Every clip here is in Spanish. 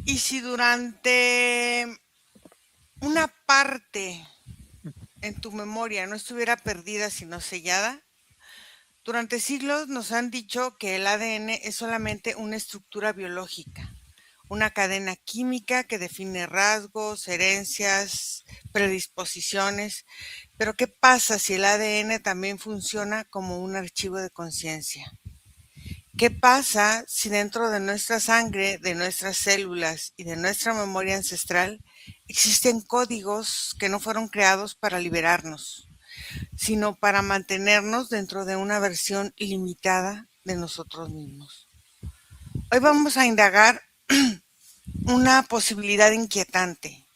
Y si durante una parte en tu memoria no estuviera perdida sino sellada, durante siglos nos han dicho que el ADN es solamente una estructura biológica, una cadena química que define rasgos, herencias, predisposiciones. Pero ¿qué pasa si el ADN también funciona como un archivo de conciencia? ¿Qué pasa si dentro de nuestra sangre, de nuestras células y de nuestra memoria ancestral existen códigos que no fueron creados para liberarnos, sino para mantenernos dentro de una versión limitada de nosotros mismos? Hoy vamos a indagar una posibilidad inquietante: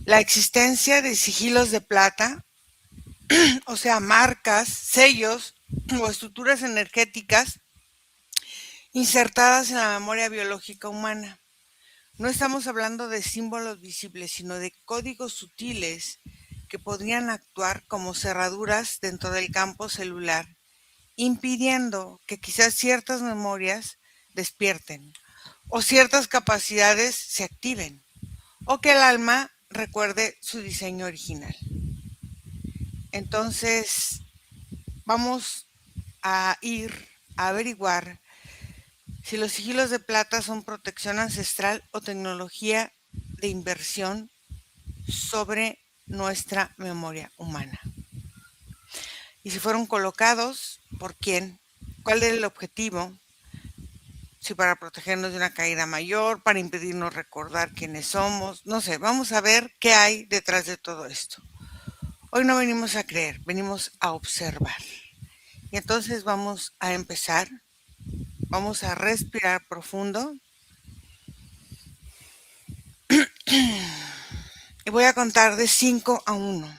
la existencia de sigilos de plata, o sea, marcas, sellos o estructuras energéticas insertadas en la memoria biológica humana. No estamos hablando de símbolos visibles, sino de códigos sutiles que podrían actuar como cerraduras dentro del campo celular, impidiendo que quizás ciertas memorias despierten o ciertas capacidades se activen o que el alma recuerde su diseño original. Entonces, vamos a ir a averiguar si los sigilos de plata son protección ancestral o tecnología de inversión sobre nuestra memoria humana. Y si fueron colocados, ¿por quién? ¿Cuál es el objetivo? Si para protegernos de una caída mayor, para impedirnos recordar quiénes somos, no sé, vamos a ver qué hay detrás de todo esto. Hoy no venimos a creer, venimos a observar. Y entonces vamos a empezar, vamos a respirar profundo y voy a contar de 5 a 1.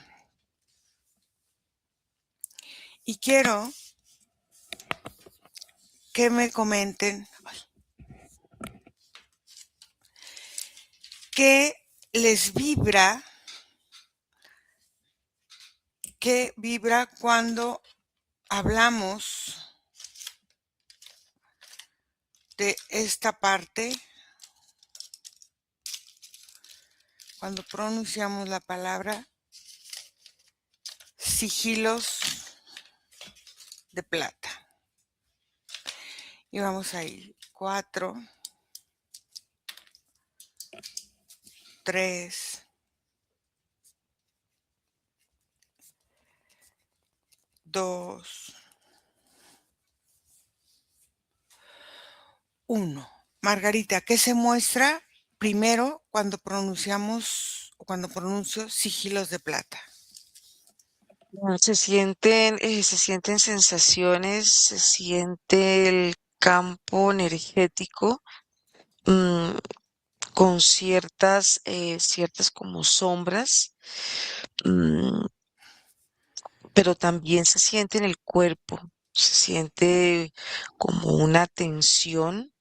Y quiero que me comenten qué les vibra, qué vibra cuando hablamos de esta parte, cuando pronunciamos la palabra sigilos de plata. Y vamos a ir 4, 3, 2, 1. Margarita, ¿qué se muestra primero cuando pronunciamos o cuando pronuncio sigilos de plata? Se sienten sensaciones, se siente el campo energético, mm, con ciertas como sombras, mm, pero también se siente en el cuerpo, se siente como una tensión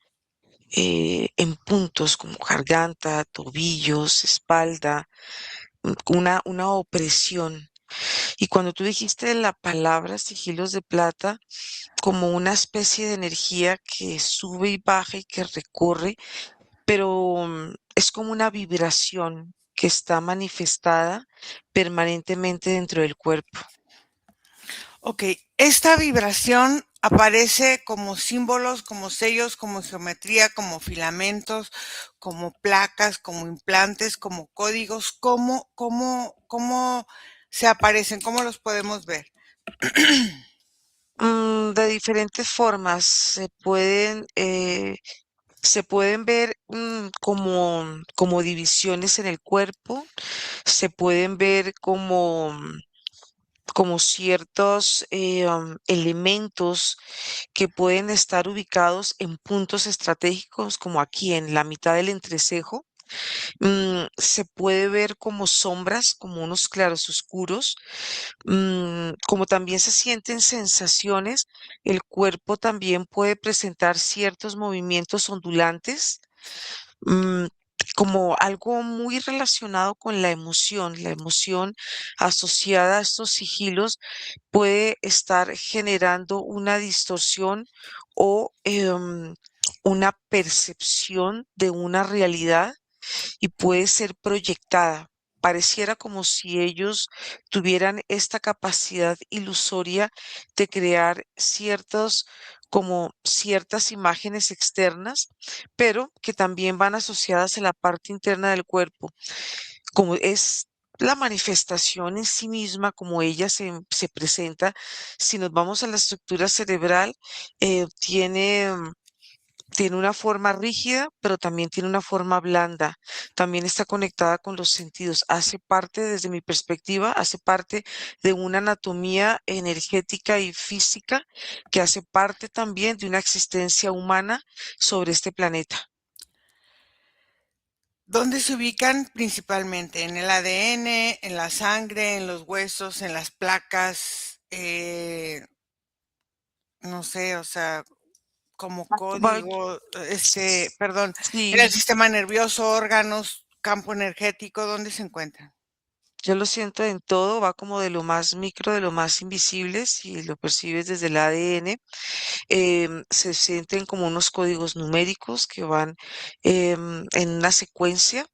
en puntos como garganta, tobillos, espalda, una opresión. Y cuando tú dijiste la palabra sigilos de plata, como una especie de energía que sube y baja y que recorre, pero es como una vibración que está manifestada permanentemente dentro del cuerpo. Ok, esta vibración aparece como símbolos, como sellos, como geometría, como filamentos, como placas, como implantes, como códigos. ¿Cómo se aparecen? ¿Cómo los podemos ver? De diferentes formas se pueden ver como divisiones en el cuerpo, se pueden ver como ciertos elementos que pueden estar ubicados en puntos estratégicos, como aquí en la mitad del entrecejo. Se puede ver como sombras, como unos claroscuros, como también se sienten sensaciones. El cuerpo también puede presentar ciertos movimientos ondulantes, mm, como algo muy relacionado con la emoción asociada a estos sigilos puede estar generando una distorsión o una percepción de una realidad y puede ser proyectada. Pareciera como si ellos tuvieran esta capacidad ilusoria de crear como ciertas imágenes externas, pero que también van asociadas a la parte interna del cuerpo, como es la manifestación en sí misma, como ella se presenta. Si nos vamos a la estructura cerebral, tiene una forma rígida, pero también tiene una forma blanda. También está conectada con los sentidos. Hace parte, desde mi perspectiva, hace parte de una anatomía energética y física que hace parte también de una existencia humana sobre este planeta. ¿Dónde se ubican principalmente? ¿En el ADN, en la sangre, en los huesos, en las placas? No sé, o sea, como Va- código, perdón, en el Sí, sistema nervioso, órganos, campo energético, ¿dónde se encuentran? yo lo siento en todo, va como de lo más micro, de lo más invisible, si lo percibes desde el ADN. Se sienten como unos códigos numéricos que van en una secuencia,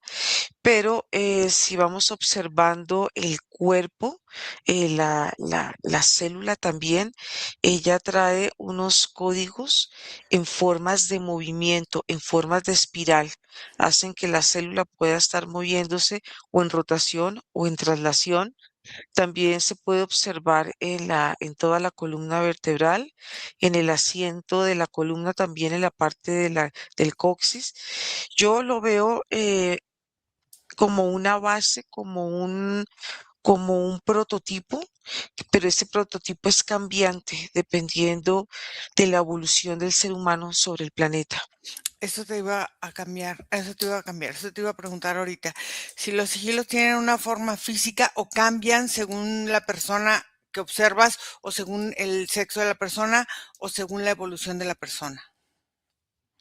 pero si vamos observando el cuerpo, la célula también, ella trae unos códigos en formas de movimiento, en formas de espiral, hacen que la célula pueda estar moviéndose o en rotación o en traslación. También se puede observar en toda la columna vertebral, en el asiento de la columna, también en la parte del coxis. Yo lo veo como una base, como un prototipo, pero ese prototipo es cambiante dependiendo de la evolución del ser humano sobre el planeta. Eso te iba a cambiar, eso te iba a cambiar, eso te iba a preguntar ahorita. Si los sigilos tienen una forma física o cambian según la persona que observas o según el sexo de la persona o según la evolución de la persona.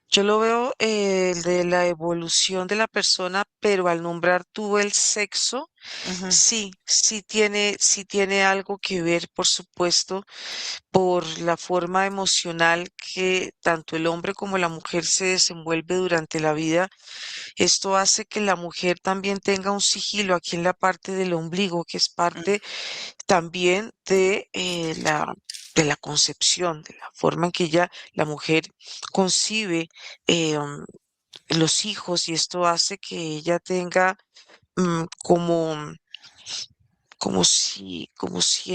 Yo lo veo de la evolución de la persona, pero al nombrar tú el sexo, Ujú, sí tiene algo que ver, por supuesto, por la forma emocional que tanto el hombre como la mujer se desenvuelve durante la vida. Esto hace que la mujer también tenga un sigilo aquí en la parte del ombligo, que es parte también de la concepción, de la forma en que la mujer concibe los hijos, y esto hace que ella tenga como si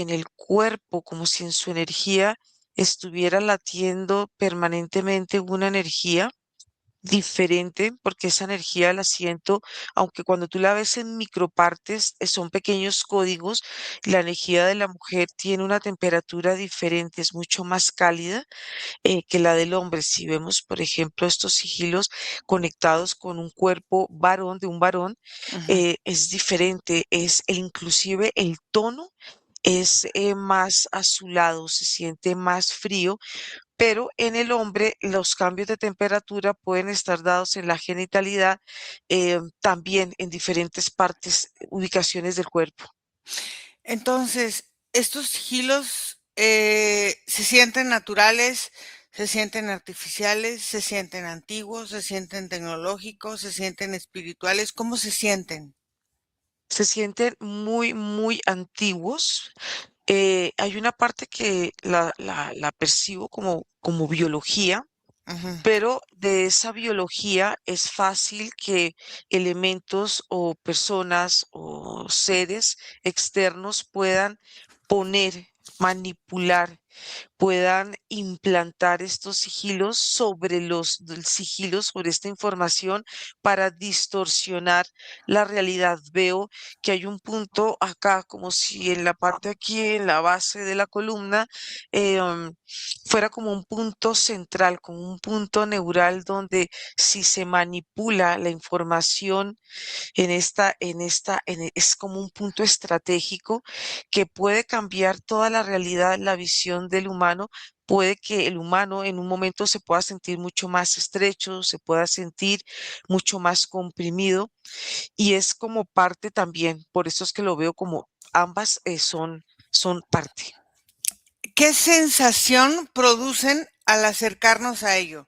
en el cuerpo, como si en su energía estuviera latiendo permanentemente una energía diferente, porque esa energía la siento, aunque cuando tú la ves en micropartes, son pequeños códigos. La energía de la mujer tiene una temperatura diferente, es mucho más cálida que la del hombre. Si vemos, por ejemplo, estos sigilos conectados con un cuerpo varón, de un varón, ujú. es diferente, inclusive el tono es más azulado, se siente más frío, pero en el hombre los cambios de temperatura pueden estar dados en la genitalidad, también en diferentes partes, ubicaciones del cuerpo. Entonces, estos sigilos se sienten naturales, se sienten artificiales, se sienten antiguos, se sienten tecnológicos, se sienten espirituales. ¿Cómo se sienten? Se sienten muy, muy antiguos. Hay una parte que la percibo como biología, Ujú, pero de esa biología es fácil que elementos o personas o seres externos puedan poner, manipular, puedan implantar estos sigilos sobre del sigilo, sobre esta información, para distorsionar la realidad. Veo que hay un punto acá, como si en la parte aquí, en la base de la columna, fuera como un punto central, como un punto neural donde, si se manipula la información es como un punto estratégico que puede cambiar toda la realidad, la visión del humano. Puede que el humano en un momento se pueda sentir mucho más estrecho, se pueda sentir mucho más comprimido, y es como parte también. Por eso es que lo veo como ambas son parte. ¿qué sensación producen al acercarnos a ello?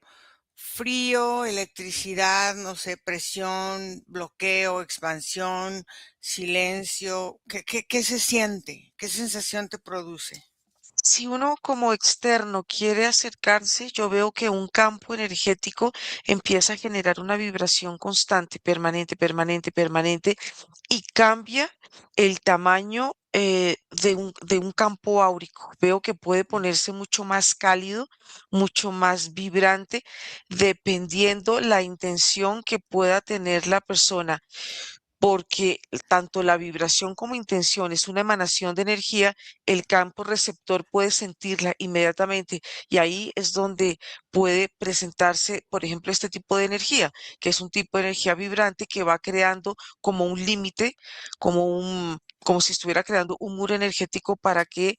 frío, electricidad, no sé, presión, bloqueo, expansión, silencio. ¿Qué se siente? ¿Qué sensación te produce? Si uno como externo quiere acercarse, yo veo que un campo energético empieza a generar una vibración constante, permanente, permanente, permanente, y cambia el tamaño de un campo áurico. Veo que puede ponerse mucho más cálido, mucho más vibrante, dependiendo la intención que pueda tener la persona, porque tanto la vibración como intención es una emanación de energía, el campo receptor puede sentirla inmediatamente y ahí es donde puede presentarse, por ejemplo, este tipo de energía, que es un tipo de energía vibrante que va creando como un límite, como si estuviera creando un muro energético para que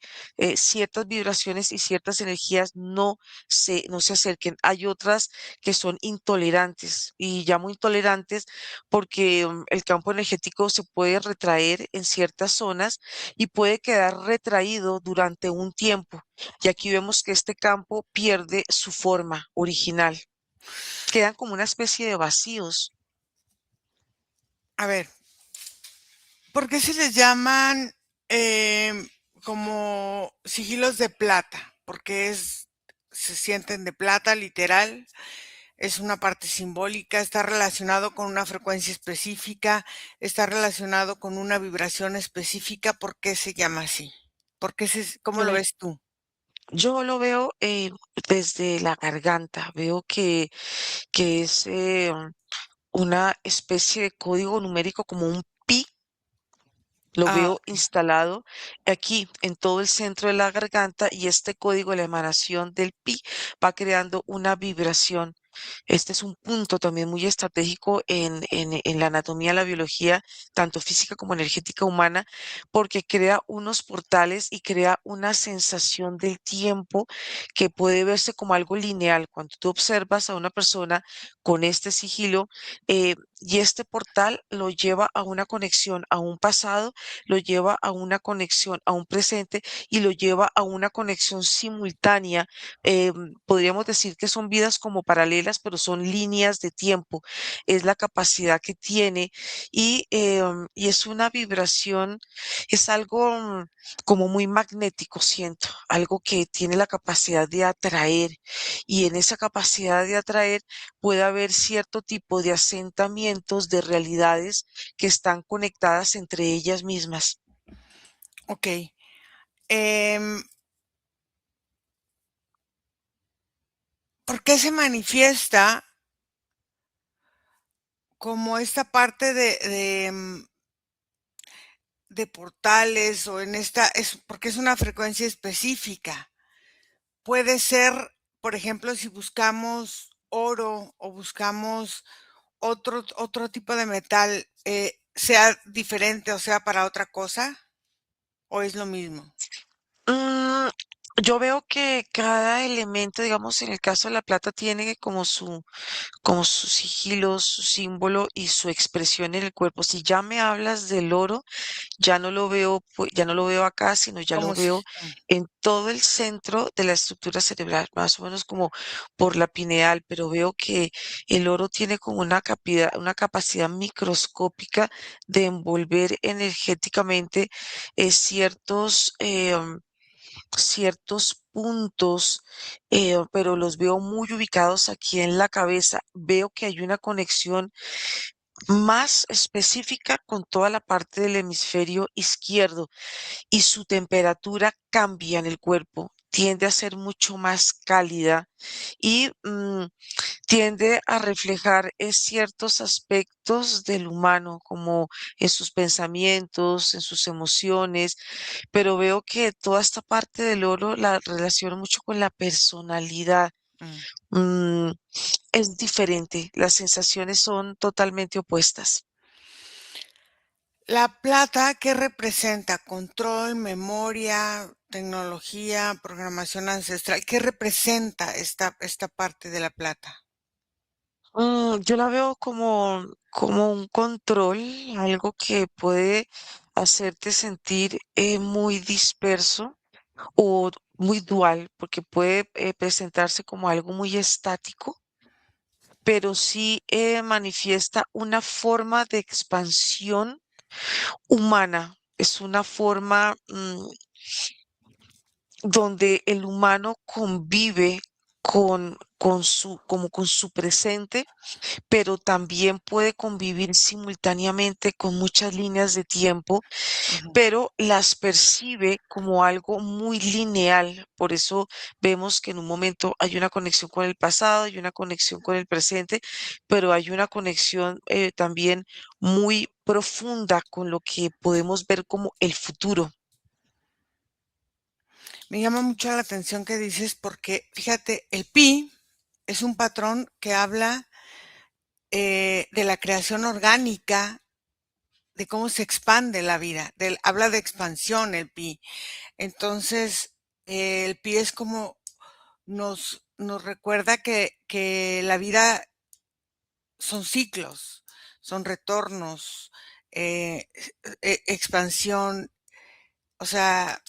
ciertas vibraciones y ciertas energías no se acerquen. Hay otras que son intolerantes y llamo intolerantes porque el campo energético se puede retraer en ciertas zonas y puede quedar retraído durante un tiempo. Y aquí vemos que este campo pierde su forma original. Quedan como una especie de vacíos. A ver, ¿por qué se les llaman em, como sigilos de plata? Porque se sienten de plata, literal. Es una parte simbólica, está relacionado con una frecuencia específica, está relacionado con una vibración específica. ¿Por qué se llama así? ¿Cómo lo Eh, ves tú? Yo lo veo desde la garganta, veo que es una especie de código numérico como un pi. Lo Ah, veo instalado aquí en todo el centro de la garganta y este código, la emanación del pi, va creando una vibración. Este es un punto también muy estratégico en la anatomía, la biología, tanto física como energética humana, porque crea unos portales y crea una sensación del tiempo que puede verse como algo lineal. Cuando tú observas a una persona con este sigilo, y este portal lo lleva a una conexión a un pasado, lo lleva a una conexión a un presente y lo lleva a una conexión simultánea. Podríamos decir que son vidas como paralelas, pero son líneas de tiempo. Es la capacidad que tiene y es una vibración, es algo como muy magnético, siento, algo que tiene la capacidad de atraer y en esa capacidad de atraer puede haber cierto tipo de asentamientos de realidades que están conectadas entre ellas mismas. ok. Em, ¿Por qué se manifiesta como esta parte de portales o en esta, porque es una frecuencia específica? Puede ser, por ejemplo, si buscamos oro o buscamos otro tipo de metal, sea diferente o sea para otra cosa, o es lo mismo. Mm, yo veo que cada elemento, digamos, en el caso de la plata, tiene como su sigilo, su símbolo y su expresión en el cuerpo. Si ya me hablas del oro, ya no lo veo, ya no lo veo acá, sino ya lo Como si, veo en todo el centro de la estructura cerebral, más o menos como por la pineal, pero veo que el oro tiene como una capacidad microscópica de envolver energéticamente ciertos puntos, pero los veo muy ubicados aquí en la cabeza. Veo que hay una conexión más específica con toda la parte del hemisferio izquierdo y su temperatura cambia en el cuerpo. Tiende a ser mucho más cálida y tiende a reflejar ciertos aspectos del humano, como en sus pensamientos, en sus emociones, pero veo que toda esta parte del oro la relaciono mucho con la personalidad. mm. Mm, es diferente, las sensaciones son totalmente opuestas. La plata, ¿qué representa? Control, memoria, tecnología, programación ancestral. ¿Qué representa esta parte de la plata? Yo la veo como un control, algo que puede hacerte sentir muy disperso o muy dual, porque puede presentarse como algo muy estático pero sí manifiesta una forma de expansión humana. Es una forma donde el humano convive como con su presente, pero también puede convivir simultáneamente con muchas líneas de tiempo, Ujú. pero las percibe como algo muy lineal. Por eso vemos que en un momento hay una conexión con el pasado, hay una conexión con el presente, pero hay una conexión también muy profunda con lo que podemos ver como el futuro. Me llama mucho la atención que dices porque, fíjate, el pi es un patrón que habla de la creación orgánica, de cómo se expande la vida, habla de expansión el pi. Entonces, el pi es como nos recuerda que la vida son ciclos, son retornos, expansión. O sea,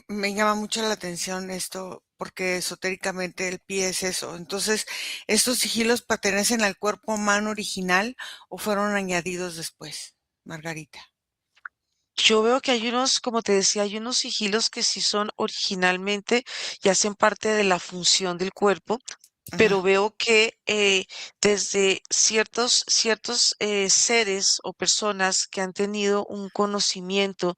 me llama mucho la atención esto porque esotéricamente el pie es eso. Entonces, ¿estos sigilos pertenecen al cuerpo humano original o fueron añadidos después, Margarita? Yo veo que hay unos, como te decía, hay unos sigilos que sí son originalmente y hacen parte de la función del cuerpo, Ujú. pero veo que desde ciertos seres o personas que han tenido un conocimiento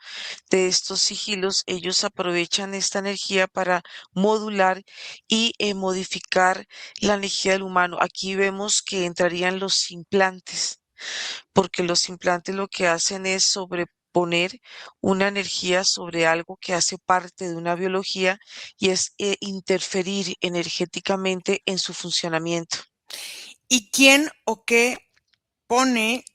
de estos sigilos, ellos aprovechan esta energía para modular y modificar la energía del humano. Aquí vemos que entrarían los implantes, porque los implantes lo que hacen es sobreponer una energía sobre algo que hace parte de una biología y es interferir energéticamente en su funcionamiento. ¿Y quién o qué pone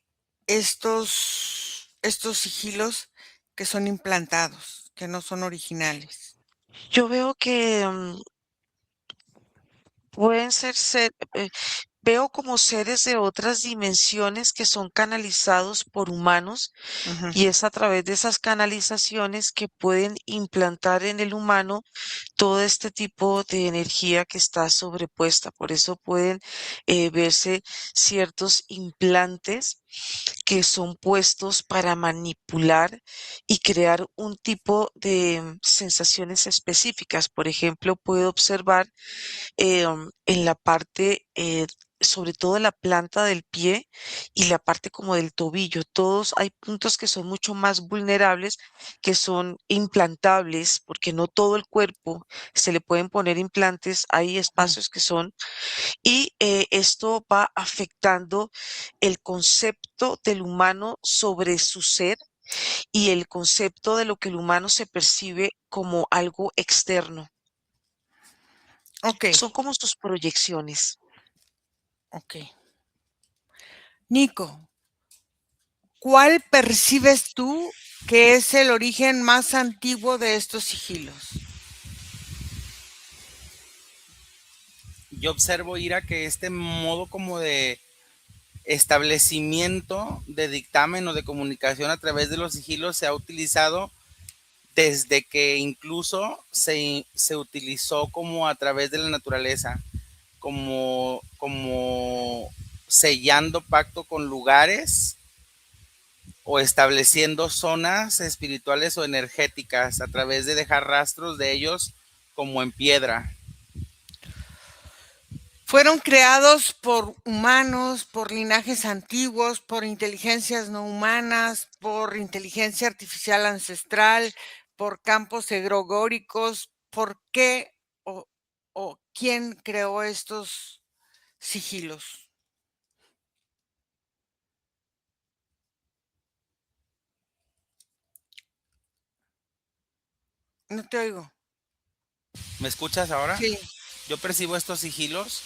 estos sigilos que son implantados, que no son originales? Yo veo que pueden veo como seres de otras dimensiones que son canalizados por humanos Ujú. y es a través de esas canalizaciones que pueden implantar en el humano todo este tipo de energía que está sobrepuesta. Por eso pueden verse ciertos implantes que son puestos para manipular y crear un tipo de sensaciones específicas. Por ejemplo, puedo observar en la parte, sobre todo en la planta del pie y la parte como del tobillo. Todos hay puntos que son mucho más vulnerables, que son implantables, porque no todo el cuerpo se le pueden poner implantes. Hay Ujú. espacios que son, y esto va afectando el concepto del humano sobre su ser y el concepto de lo que el humano se percibe como algo externo. Ok, Son como sus proyecciones. ok. Nico, ¿cuál percibes tú que es el origen más antiguo de estos sigilos? Yo observo, Ira, que este modo como de establecimiento de dictamen o de comunicación a través de los sigilos se ha utilizado desde que incluso se utilizó como a través de la naturaleza, como sellando pacto con lugares o estableciendo zonas espirituales o energéticas a través de dejar rastros de ellos como en piedra. Fueron creados por humanos, por linajes antiguos, por inteligencias no humanas, por inteligencia artificial ancestral, por campos egregóricos. ¿Por qué o quién creó estos sigilos? No te oigo. ¿Me escuchas ahora? Sí, Yo percibo estos sigilos,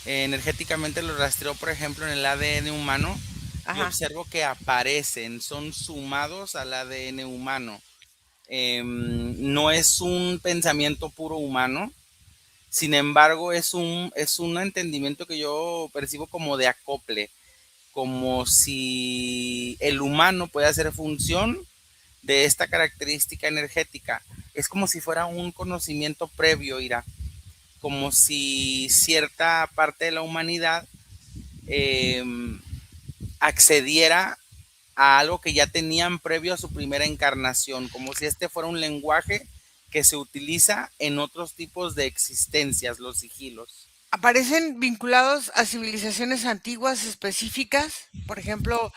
energéticamente los rastreo, por ejemplo, en el ADN humano y ajá. observo que aparecen, son sumados al ADN humano. No es un pensamiento puro humano, sin embargo, es un entendimiento que yo percibo como de acople, como si el humano puede hacer función de esta característica energética. Es como si fuera un conocimiento previo, Ira, como si cierta parte de la humanidad accediera a algo que ya tenían previo a su primera encarnación, como si este fuera un lenguaje que se utiliza en otros tipos de existencias, los sigilos. ¿Aparecen vinculados a civilizaciones antiguas específicas? Por ejemplo,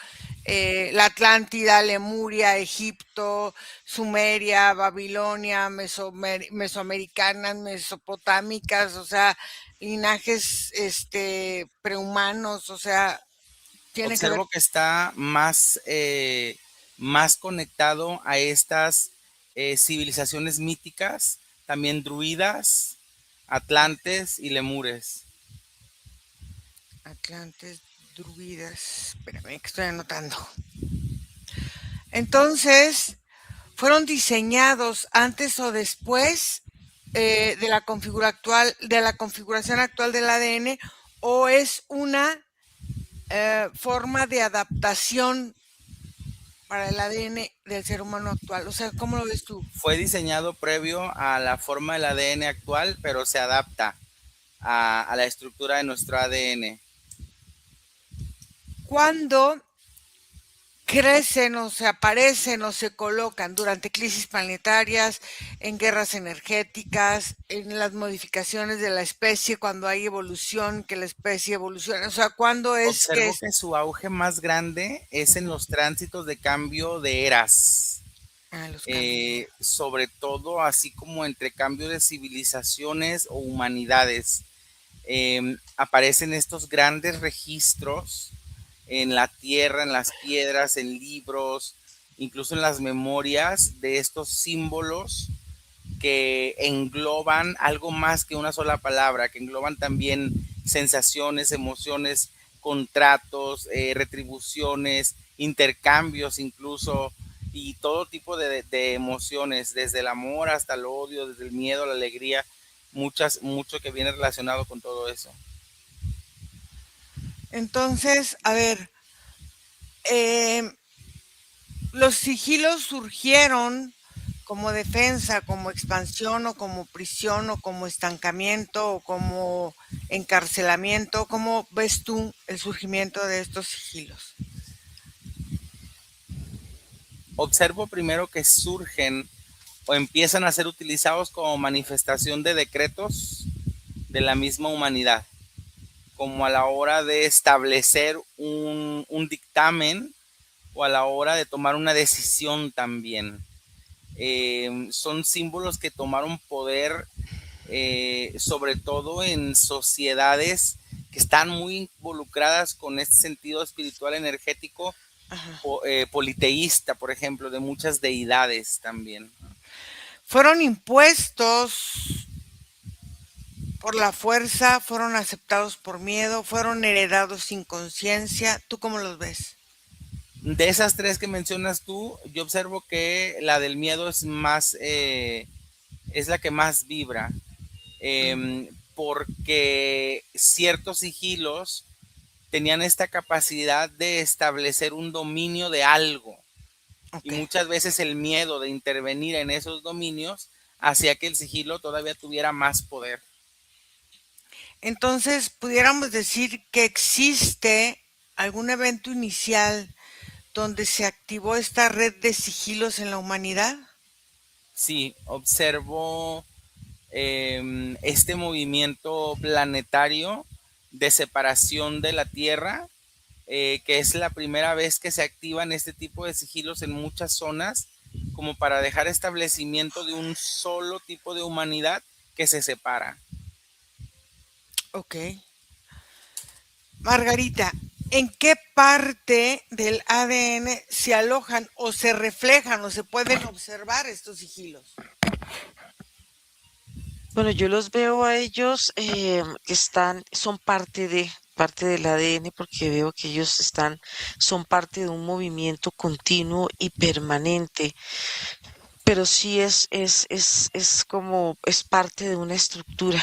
la Atlántida, Lemuria, Egipto, Sumeria, Babilonia, mesoamericanas, mesopotámicas, o sea, linajes prehumanos, o sea, tiene que ver. Observo que está más conectado a estas civilizaciones míticas, también druidas, atlantes y lemures. Atlantes, druidas, espérame que estoy anotando. Entonces, ¿fueron diseñados antes o después de la configuración actual del ADN, o es una forma de adaptación para el ADN del ser humano actual? O sea, ¿cómo lo ves tú? Fue diseñado previo a la forma del ADN actual, pero se adapta a la estructura de nuestro ADN. ¿Cuándo crecen o se aparecen o se colocan? Durante crisis planetarias, en guerras energéticas, en las modificaciones de la especie, cuando hay evolución, que la especie evoluciona. O sea, ¿cuándo es que Observo es? que su auge más grande es en Ujú. los tránsitos de cambio de eras. Ah, los cambios de era. Sobre todo así como entre cambio de civilizaciones o humanidades. Aparecen estos grandes registros en la tierra, en las piedras, en libros, incluso en las memorias de estos símbolos que engloban algo más que una sola palabra, que engloban también sensaciones, emociones, contratos, retribuciones, intercambios incluso, y todo tipo de emociones, desde el amor hasta el odio, desde el miedo, la alegría, mucho que viene relacionado con todo eso. Entonces, a ver, eh, los sigilos surgieron como defensa, como expansión o como prisión o como estancamiento o como encarcelamiento. ¿Cómo ves tú el surgimiento de estos sigilos? Observo primero que surgen o empiezan a ser utilizados como manifestación de decretos de la misma humanidad, como a la hora de establecer un dictamen o a la hora de tomar una decisión también. Son símbolos que tomaron poder, sobre todo en sociedades que están muy involucradas con este sentido espiritual energético, Ajá. politeísta, por ejemplo, de muchas deidades también. Fueron impuestos por la fuerza, fueron aceptados por miedo, fueron heredados sin conciencia. ¿Tú cómo los ves? De esas tres que mencionas tú, yo observo que la del miedo es la que más vibra, Ujú. porque ciertos sigilos tenían esta capacidad de establecer un dominio de algo, y Ok. muchas veces el miedo de intervenir en esos dominios hacía que el sigilo todavía tuviera más poder. Entonces, pudiéramos decir que existe algún evento inicial donde se activó esta red de sigilos en la humanidad. Sí, observo este movimiento planetario de separación de la Tierra, que es la primera vez que se activan este tipo de sigilos en muchas zonas, como para dejar establecimiento de un solo tipo de humanidad que se separa. Ok. Margarita, ¿en qué parte del ADN se alojan o se reflejan o se pueden observar estos sigilos? Bueno, yo los veo a ellos que son parte del ADN porque veo que ellos son parte de un movimiento continuo y permanente, pero sí es parte de una estructura.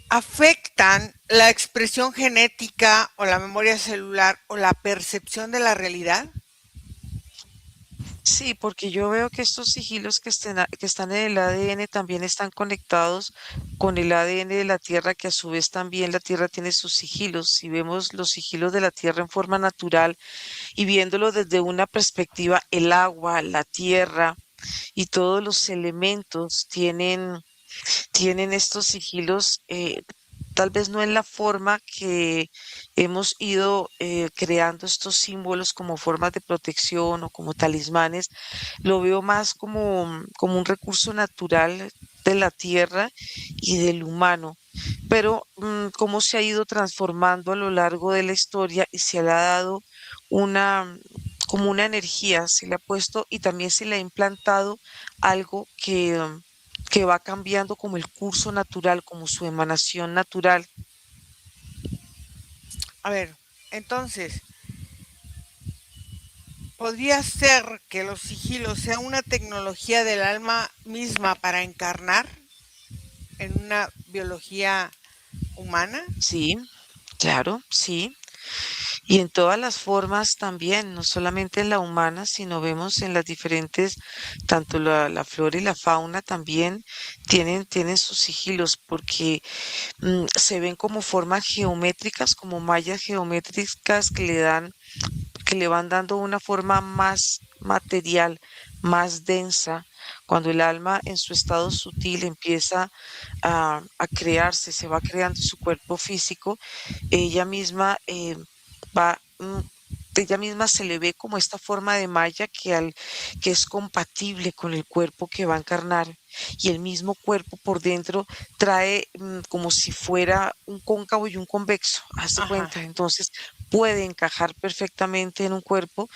¿Afectan la expresión genética o la memoria celular o la percepción de la realidad? Sí, porque yo veo que estos sigilos que están en el ADN también están conectados con el ADN de la Tierra, que a su vez también la Tierra tiene sus sigilos. Si vemos los sigilos de la Tierra en forma natural y viéndolo desde una perspectiva, el agua, la tierra y todos los elementos tienen estos sigilos, tal vez no en la forma que hemos ido creando estos símbolos como formas de protección o como talismanes, lo veo más como un recurso natural de la tierra y del humano, pero cómo se ha ido transformando a lo largo de la historia y se le ha dado una, como una energía, se le ha puesto y también se le ha implantado algo que va cambiando como el curso natural, como su emanación natural. A ver, entonces, ¿podría ser que los sigilos sean una tecnología del alma misma para encarnar en una biología humana? Sí, claro, sí. Y en todas las formas también, no solamente en la humana, sino vemos en las diferentes, tanto la flora y la fauna también tienen sus sigilos, porque se ven como formas geométricas, como mallas geométricas que le van dando una forma más material, más densa. Cuando el alma en su estado sutil empieza a crearse, se va creando su cuerpo físico, ella misma va, ella misma se le ve como esta forma de malla que es compatible con el cuerpo que va a encarnar. Y el mismo cuerpo por dentro trae como si fuera un cóncavo y un convexo, haz de Ajá. cuenta. Entonces puede encajar perfectamente en un cuerpo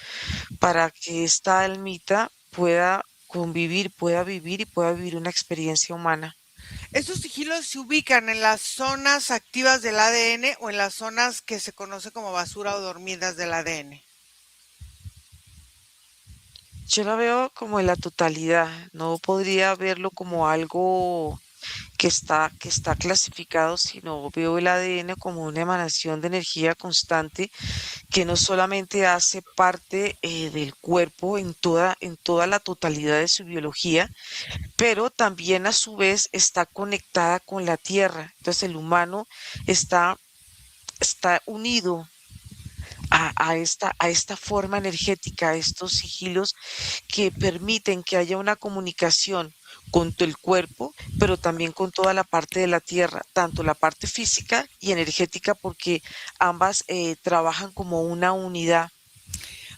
para que esta almita pueda convivir, pueda vivir y pueda vivir una experiencia humana. ¿Estos sigilos se ubican en las zonas activas del ADN o en las zonas que se conoce como basura o dormidas del ADN? Yo la veo como en la totalidad, no podría verlo como algo que está clasificado, sino veo el ADN como una emanación de energía constante que no solamente hace parte del cuerpo en toda la totalidad de su biología, pero también a su vez está conectada con la tierra. Entonces el humano está, está unido a esta forma energética, a estos sigilos que permiten que haya una comunicación con el cuerpo, pero también con toda la parte de la tierra, tanto la parte física y energética, porque ambas trabajan como una unidad.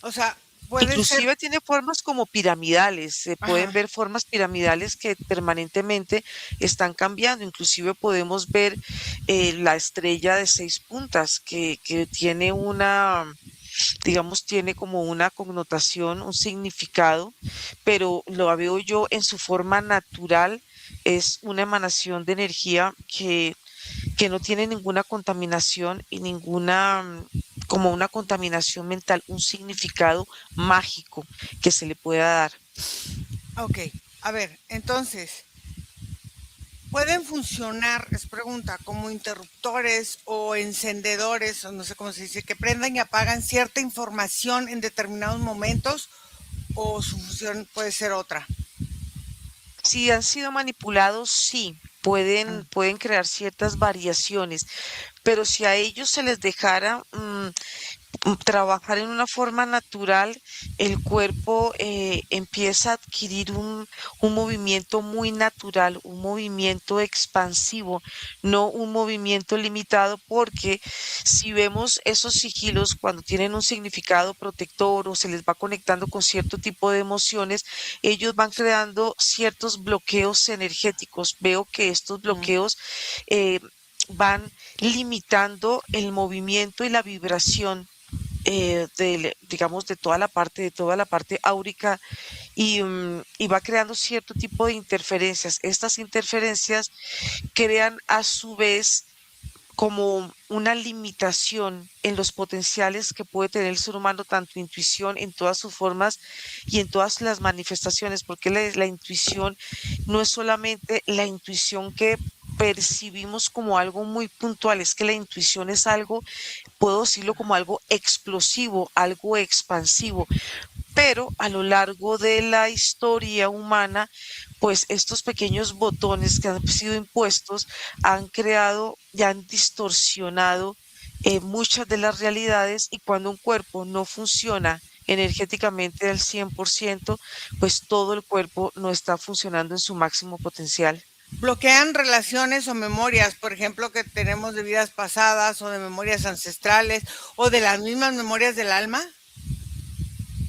O sea, puede ser... Inclusive tiene formas como piramidales, se pueden Ajá. ver formas piramidales que permanentemente están cambiando. Inclusive podemos ver la estrella de 6 puntas que tiene una, digamos, tiene como una connotación, un significado, pero lo veo yo en su forma natural, es una emanación de energía que no tiene ninguna contaminación y ninguna, como una contaminación mental, un significado mágico que se le pueda dar. Ok, a ver, entonces, ¿pueden funcionar, es pregunta, como interruptores o encendedores, o no sé cómo se dice, que prendan y apagan cierta información en determinados momentos o su función puede ser otra? Si han sido manipulados, sí, pueden crear ciertas variaciones, pero si a ellos se les dejara trabajar en una forma natural, el cuerpo empieza a adquirir un movimiento muy natural, un movimiento expansivo, no un movimiento limitado, porque si vemos esos sigilos cuando tienen un significado protector o se les va conectando con cierto tipo de emociones, ellos van creando ciertos bloqueos energéticos. Veo que estos Mm. bloqueos eh, van limitando el movimiento y la vibración digamos, de toda la parte áurica y va creando cierto tipo de interferencias. Estas interferencias crean a su vez como una limitación en los potenciales que puede tener el ser humano, tanto intuición en todas sus formas y en todas las manifestaciones, porque la intuición no es solamente la intuición que percibimos como algo muy puntual, es que la intuición es algo, puedo decirlo como algo explosivo, algo expansivo, pero a lo largo de la historia humana, pues estos pequeños botones que han sido impuestos han creado y han distorsionado muchas de las realidades, y cuando un cuerpo no funciona energéticamente al 100%, pues todo el cuerpo no está funcionando en su máximo potencial. Bloquean relaciones o memorias, por ejemplo, que tenemos de vidas pasadas o de memorias ancestrales o de las mismas memorias del alma.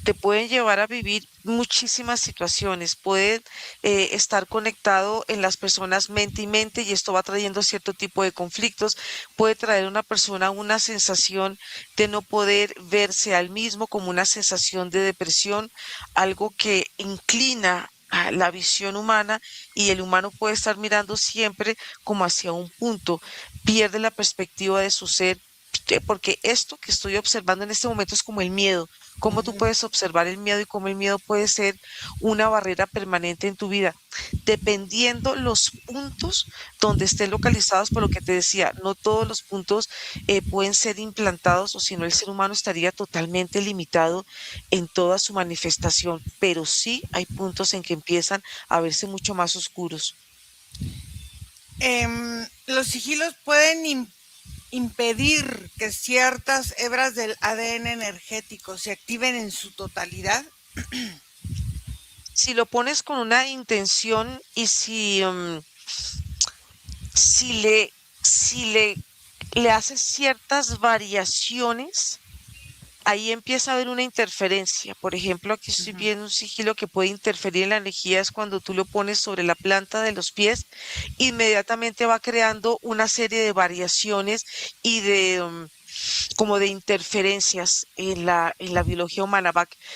Te pueden llevar a vivir muchísimas situaciones, pueden estar conectado en las personas mente y mente, y esto va trayendo cierto tipo de conflictos, puede traer a una persona una sensación de no poder verse al mismo, como una sensación de depresión, algo que inclina a la visión humana, y el humano puede estar mirando siempre como hacia un punto, pierde la perspectiva de su ser, porque esto que estoy observando en este momento es como el miedo, cómo tú Ujú. puedes observar el miedo y cómo el miedo puede ser una barrera permanente en tu vida, dependiendo los puntos donde estén localizados. Por lo que te decía, no todos los puntos pueden ser implantados, o si no el ser humano estaría totalmente limitado en toda su manifestación, pero sí hay puntos en que empiezan a verse mucho más oscuros. Los sigilos pueden impedir que ciertas hebras del ADN energético se activen en su totalidad. Si lo pones con una intención, y si le, si le haces ciertas variaciones, ahí empieza a haber una interferencia. Por ejemplo, aquí estoy Ujú. viendo un sigilo que puede interferir en la energía, es cuando tú lo pones sobre la planta de los pies, inmediatamente va creando una serie de variaciones y de como de interferencias en la biología humana.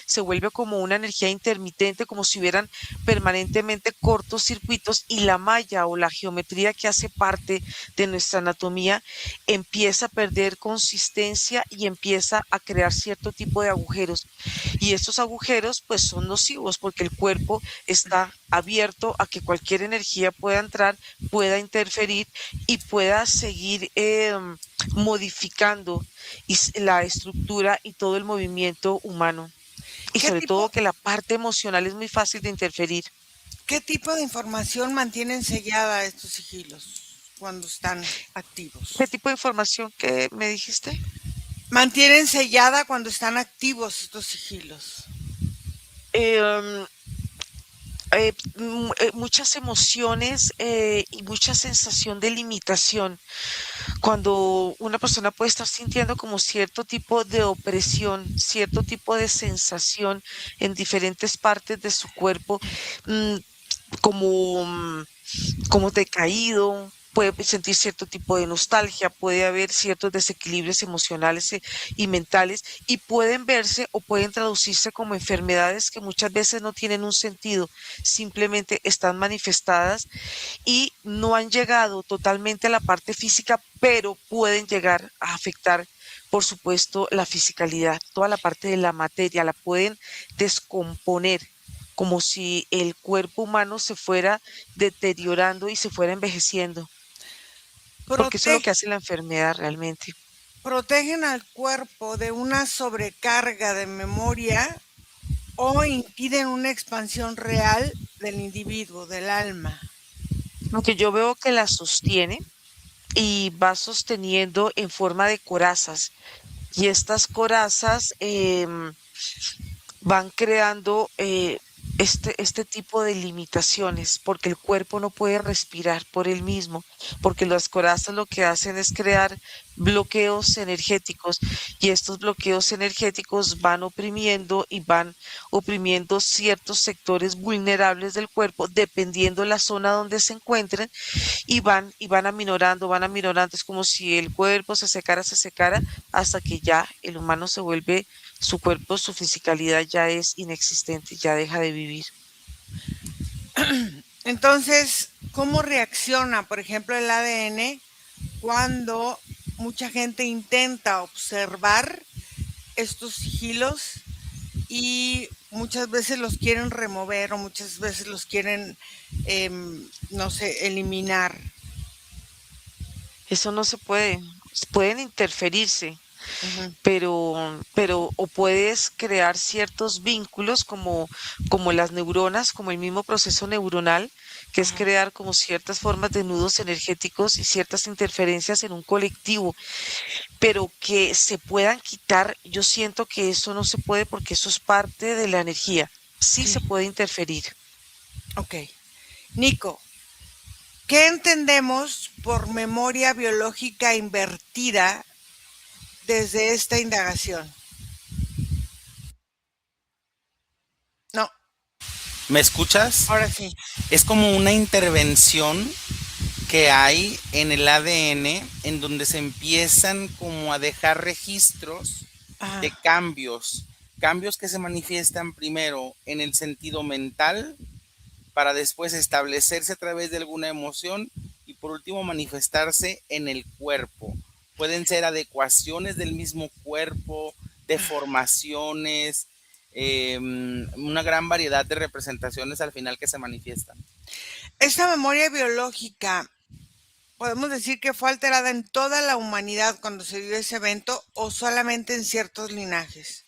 Se vuelve como una energía intermitente, como si hubieran permanentemente cortocircuitos, y la malla o la geometría que hace parte de nuestra anatomía empieza a perder consistencia y empieza a crear cierto tipo de agujeros. Y estos agujeros pues son nocivos, porque el cuerpo está abierto a que cualquier energía pueda entrar, pueda interferir y pueda seguir modificando la estructura y todo el movimiento humano. Y ¿Qué sobre todo tipo, que la parte emocional es muy fácil de interferir. ¿Qué tipo de información mantienen sellada estos sigilos cuando están ¿Qué activos? tipo de información que me dijiste? Mantienen sellada cuando están activos estos sigilos. Em, Muchas emociones y mucha sensación de limitación. Cuando una persona puede estar sintiendo como cierto tipo de opresión, cierto tipo de sensación en diferentes partes de su cuerpo, mm, como, como decaído, puede sentir cierto tipo de nostalgia, puede haber ciertos desequilibrios emocionales y mentales, y pueden verse o pueden traducirse como enfermedades que muchas veces no tienen un sentido, simplemente están manifestadas y no han llegado totalmente a la parte física, pero pueden llegar a afectar, por supuesto, la fisicalidad, toda la parte de la materia, la pueden descomponer, como si el cuerpo humano se fuera deteriorando y se fuera envejeciendo, porque eso es lo que Prote- hace la enfermedad realmente. Protegen al cuerpo de una sobrecarga de memoria o impiden una expansión real del individuo, del alma. Aunque yo veo que la sostiene y va sosteniendo en forma de corazas, y estas corazas van creando este tipo de limitaciones, porque el cuerpo no puede respirar por él mismo, porque las corazas lo que hacen es crear bloqueos energéticos, y estos bloqueos energéticos van oprimiendo y van oprimiendo ciertos sectores vulnerables del cuerpo, dependiendo la zona donde se encuentren, y van aminorando, van aminorando. Es como si el cuerpo se secara, hasta que ya el humano se vuelve, su cuerpo, su fisicalidad ya es inexistente, ya deja de vivir. Entonces, ¿cómo reacciona, por ejemplo, el ADN cuando mucha gente intenta observar estos sigilos y muchas veces los quieren remover o muchas veces los quieren, no sé, eliminar? Eso no se puede, pueden interferirse. Ujú. O puedes crear ciertos vínculos como las neuronas, como el mismo proceso neuronal, que es Ajá. crear como ciertas formas de nudos energéticos y ciertas interferencias en un colectivo, pero que se puedan quitar, yo siento que eso no se puede porque eso es parte de la energía. Sí se Sí, puede interferir. ok. Nico, ¿qué entendemos por memoria biológica invertida desde esta indagación? No, ¿Me escuchas? ahora sí. Es como una intervención que hay en el ADN en donde se empiezan como a dejar registros de Ajá. cambios que se manifiestan primero en el sentido mental para después establecerse a través de alguna emoción y por último manifestarse en el cuerpo. Pueden ser adecuaciones del mismo cuerpo, deformaciones, una gran variedad de representaciones al final que se manifiestan. Esta memoria biológica, ¿podemos decir que fue alterada en toda la humanidad cuando se dio ese evento o solamente en ciertos linajes?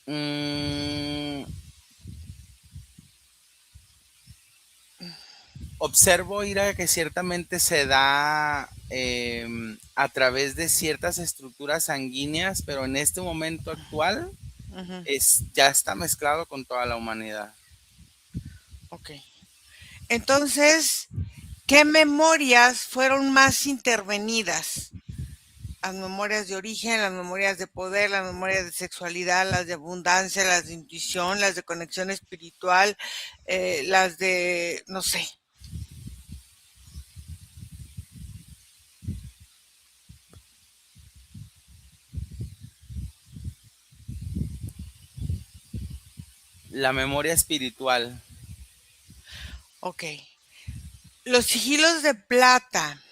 Mm, observo, Ira, que ciertamente se da a través de ciertas estructuras sanguíneas, pero en este momento actual Ujú. ya está mezclado con toda la humanidad. Ok. Entonces, ¿qué memorias fueron más intervenidas? Las memorias de origen, las memorias de poder, las memorias de sexualidad, las de abundancia, las de intuición, las de conexión espiritual, las de, no sé. La memoria espiritual. Ok. Los sigilos de plata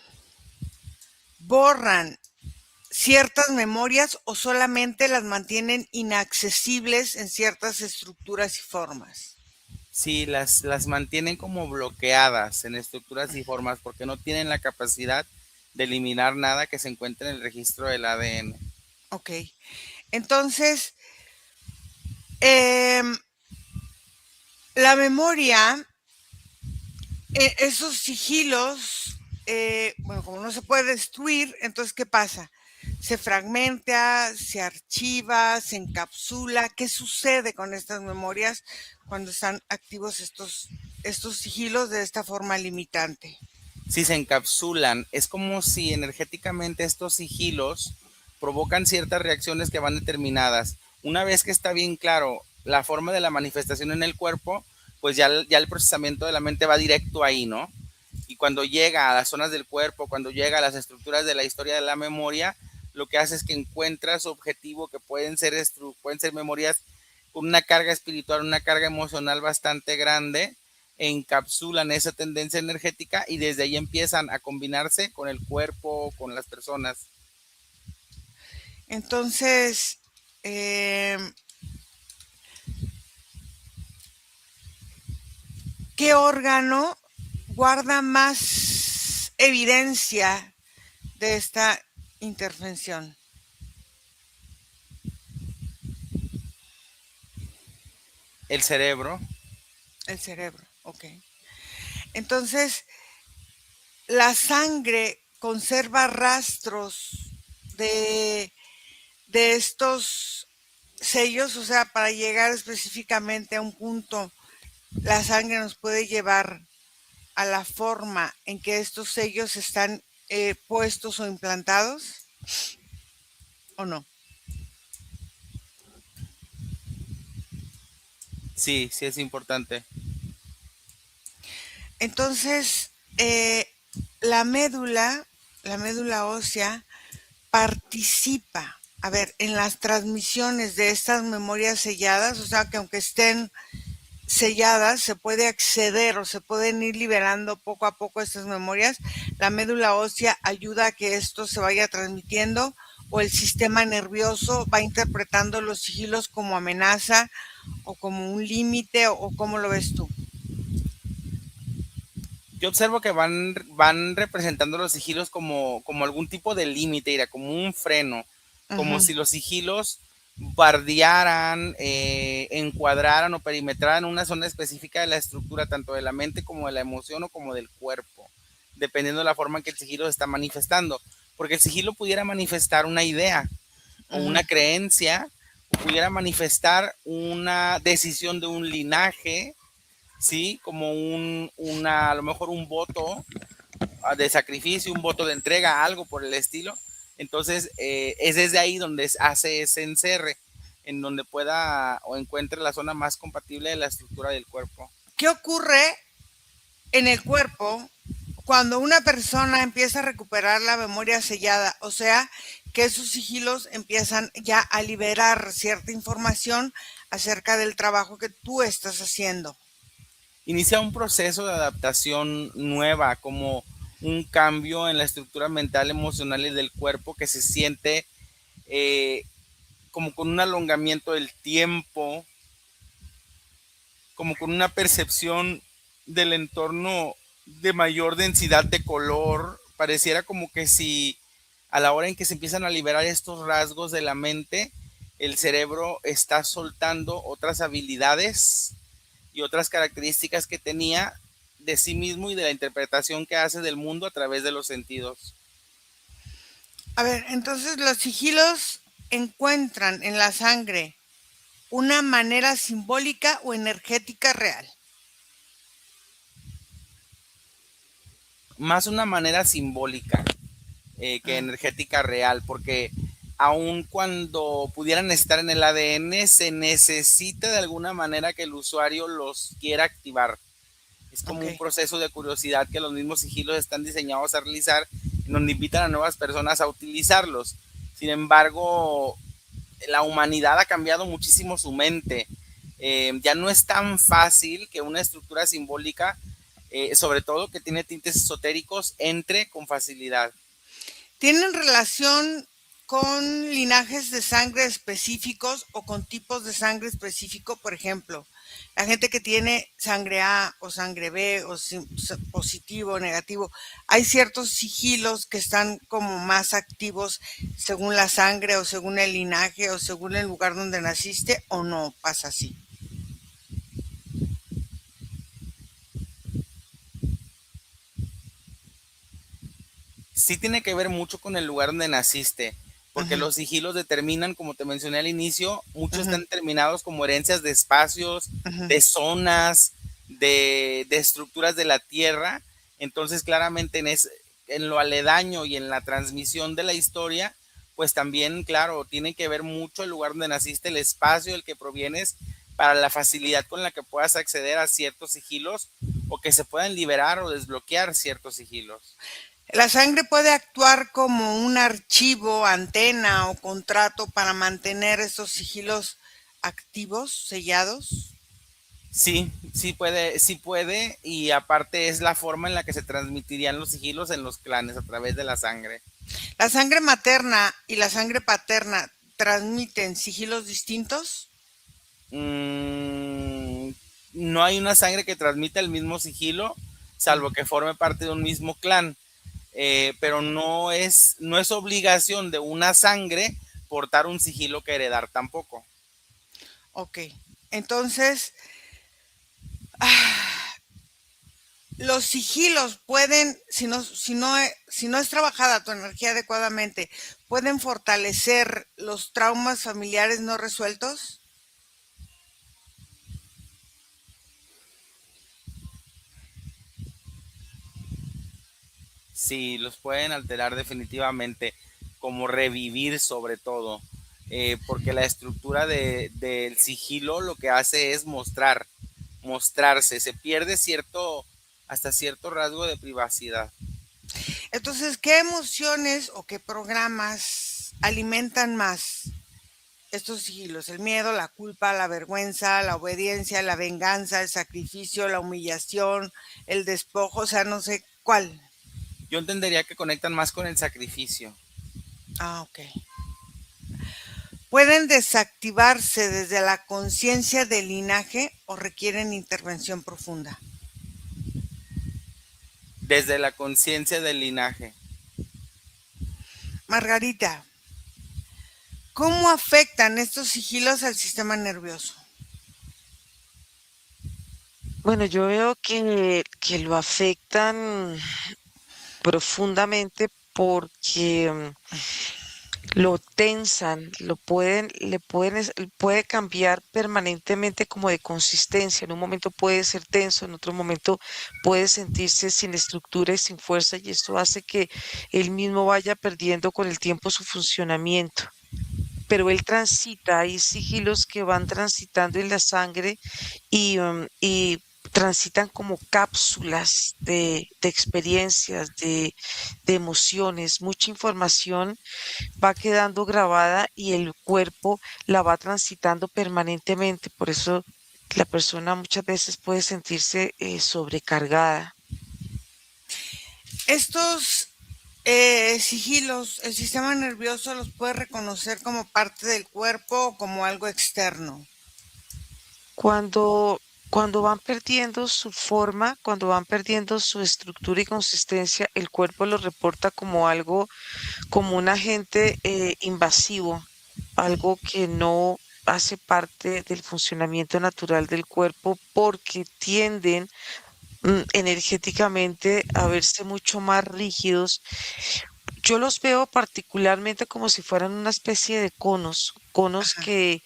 borran ciertas memorias o solamente las mantienen inaccesibles en ciertas estructuras y formas. Sí, las mantienen como bloqueadas en estructuras y formas porque no tienen la capacidad de eliminar nada que se encuentre en el registro del ADN. Ok. Entonces, em, la memoria, esos sigilos, bueno, como no se puede destruir, entonces, ¿qué pasa? Se fragmenta, se archiva, se encapsula. ¿Qué sucede con estas memorias cuando están activos estos sigilos de esta forma limitante? Si se encapsulan, es como si energéticamente estos sigilos provocan ciertas reacciones que van determinadas. Una vez que está bien claro la forma de la manifestación en el cuerpo, pues ya el procesamiento de la mente va directo ahí, ¿no? Y cuando llega a las zonas del cuerpo, cuando llega a las estructuras de la historia de la memoria, lo que hace es que encuentra su objetivo, que pueden ser memorias con una carga espiritual, una carga emocional bastante grande, encapsulan esa tendencia energética y desde ahí empiezan a combinarse con el cuerpo, con las personas. Entonces, eh, ¿qué órgano guarda más evidencia de esta intervención? El cerebro, El cerebro, ok. Entonces, la sangre conserva rastros de, de estos sellos, o sea, para llegar específicamente a un punto, la sangre nos puede llevar a la forma en que estos sellos están puestos o implantados, ¿o no? sí, sí es importante. Entonces, la la médula ósea, participa, a ver, en las transmisiones de estas memorias selladas, o sea, que aunque estén selladas, se puede acceder o se pueden ir liberando poco a poco estas memorias. La médula ósea ayuda a que esto se vaya transmitiendo o el sistema nervioso va interpretando los sigilos como amenaza o como un límite o cómo lo ves tú. Yo observo que van representando los sigilos como algún tipo de límite, como un freno, como Ujú. si los sigilos bardearan, encuadraran o perimetraran una zona específica de la estructura, tanto de la mente como de la emoción o como del cuerpo, dependiendo de la forma en que el sigilo se está manifestando. Porque el sigilo pudiera manifestar una idea o Ujú. una creencia, o pudiera manifestar una decisión de un linaje, ¿sí? Como a lo mejor un voto de sacrificio, un voto de entrega, algo por el estilo. Entonces, es desde ahí donde hace ese encerre, en donde pueda o encuentre la zona más compatible de la estructura del cuerpo. ¿Qué ocurre en el cuerpo cuando una persona empieza a recuperar la memoria sellada? O sea, que sus sigilos empiezan ya a liberar cierta información acerca del trabajo que tú estás haciendo. Inicia un proceso de adaptación nueva, como un cambio en la estructura mental, emocional y del cuerpo que se siente eh, como con un alongamiento del tiempo, como con una percepción del entorno de mayor densidad de color. Pareciera como que si a la hora en que se empiezan a liberar estos rasgos de la mente, el cerebro está soltando otras habilidades y otras características que tenía de sí mismo y de la interpretación que hace del mundo a través de los sentidos. A ver, entonces los sigilos encuentran en la sangre una manera simbólica o energética real. Más una manera simbólica que Mm. energética real, porque aun cuando pudieran estar en el ADN, se necesita de alguna manera que el usuario los quiera activar. Es como Ok. un proceso de curiosidad que los mismos sigilos están diseñados a realizar, en donde invitan a nuevas personas a utilizarlos. Sin embargo, la humanidad ha cambiado muchísimo su mente. Ya no es tan fácil que una estructura simbólica, sobre todo que tiene tintes esotéricos, entre con facilidad. ¿Tienen relación con linajes de sangre específicos o con tipos de sangre específico? Por ejemplo, la gente que tiene sangre A o sangre B o positivo o negativo, hay ciertos sigilos que están como más activos según la sangre o según el linaje o según el lugar donde naciste, o no pasa así. Sí tiene que ver mucho con el lugar donde naciste, porque Ujú, los sigilos determinan, como te mencioné al inicio, muchos ujú, están determinados como herencias de espacios, ujú. de zonas, de estructuras de la tierra. Entonces, claramente en lo aledaño y en la transmisión de la historia, pues también, claro, tiene que ver mucho el lugar donde naciste, el espacio del que provienes, para la facilidad con la que puedas acceder a ciertos sigilos o que se puedan liberar o desbloquear ciertos sigilos. La sangre puede actuar como un archivo, antena o contrato para mantener esos sigilos activos, sellados. Sí puede, y aparte es la forma en la que se transmitirían los sigilos en los clanes a través de la sangre. La sangre materna y la sangre paterna transmiten sigilos distintos. Mm, no hay una sangre que transmita el mismo sigilo, Mm, salvo que forme parte de un mismo clan, pero ok, no es obligación de una sangre portar un sigilo que heredar tampoco. ok. Entonces, ah, los sigilos pueden, si no es trabajada tu energía adecuadamente, pueden fortalecer los traumas familiares no resueltos. Sí, los pueden alterar definitivamente, como revivir sobre todo, porque la estructura del sigilo lo que hace es mostrarse, se pierde hasta cierto rasgo de privacidad. Entonces, ¿qué emociones o qué programas alimentan más estos sigilos? El miedo, la culpa, la vergüenza, la obediencia, la venganza, el sacrificio, la humillación, el despojo, o sea, no sé cuál. Yo entendería que conectan más con el sacrificio, Ah, ok. ¿Pueden desactivarse desde la conciencia del linaje o requieren intervención profunda? desde la conciencia del linaje. Margarita, ¿Cómo afectan estos sigilos al sistema nervioso? Bueno, yo veo que lo afectan profundamente porque lo tensan, puede cambiar permanentemente como de consistencia. En un momento puede ser tenso, en otro momento puede sentirse sin estructura y sin fuerza, y esto hace que él mismo vaya perdiendo con el tiempo su funcionamiento. Pero él transita, hay sigilos que van transitando en la sangre y transitan como cápsulas de experiencias, de emociones, mucha información va quedando grabada y el cuerpo la va transitando permanentemente. Por eso la persona muchas veces puede sentirse sobrecargada. Estos sigilos, el sistema nervioso los puede reconocer como parte del cuerpo o como algo externo. Cuando, cuando van perdiendo su forma, cuando van perdiendo su estructura y consistencia, el cuerpo lo reporta como algo, como un agente invasivo, algo que no hace parte del funcionamiento natural del cuerpo porque tienden energéticamente a verse mucho más rígidos. Yo los veo particularmente como si fueran una especie de conos, conos Ajá. que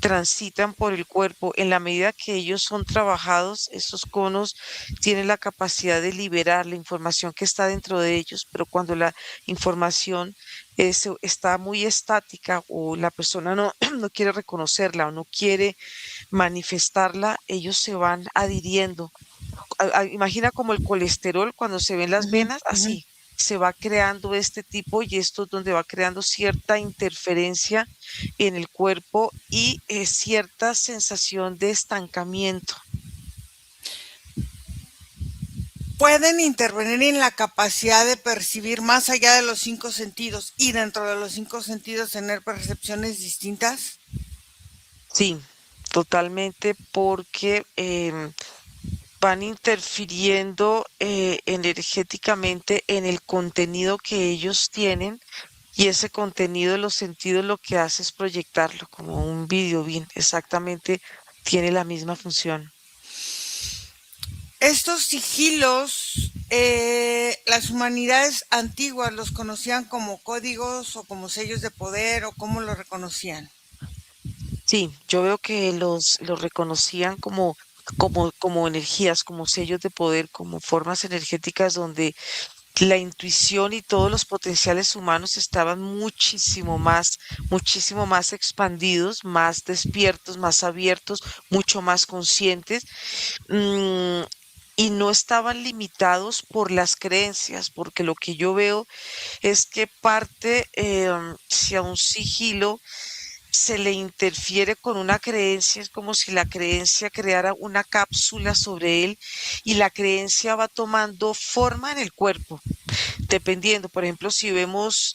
transitan por el cuerpo. En la medida que ellos son trabajados, esos conos tienen la capacidad de liberar la información que está dentro de ellos, pero cuando la información está muy estática o la persona no, no quiere reconocerla o no quiere manifestarla, ellos se van adhiriendo. Imagina como el colesterol cuando se ve en las Ujú, venas, ujú. así se va creando este tipo y esto es donde va creando cierta interferencia en el cuerpo y cierta sensación de estancamiento. Pueden intervenir en la capacidad de percibir más allá de los cinco sentidos y dentro de los cinco sentidos tener percepciones distintas. Sí, totalmente porque van interfiriendo energéticamente en el contenido que ellos tienen. Y ese contenido de los sentidos lo que hace es proyectarlo como un video bien, exactamente tiene la misma función. Estos sigilos, las humanidades antiguas los conocían como códigos o como sellos de poder o cómo lo reconocían. Sí, yo veo que los reconocían como energías, como sellos de poder, como formas energéticas donde la intuición y todos los potenciales humanos estaban muchísimo más expandidos, más despiertos, más abiertos, mucho más conscientes. mm, y no estaban limitados por las creencias, porque lo que yo veo es que parte, si a un sigilo se le interfiere con una creencia, es como si la creencia creara una cápsula sobre él y la creencia va tomando forma en el cuerpo, dependiendo, por ejemplo, si vemos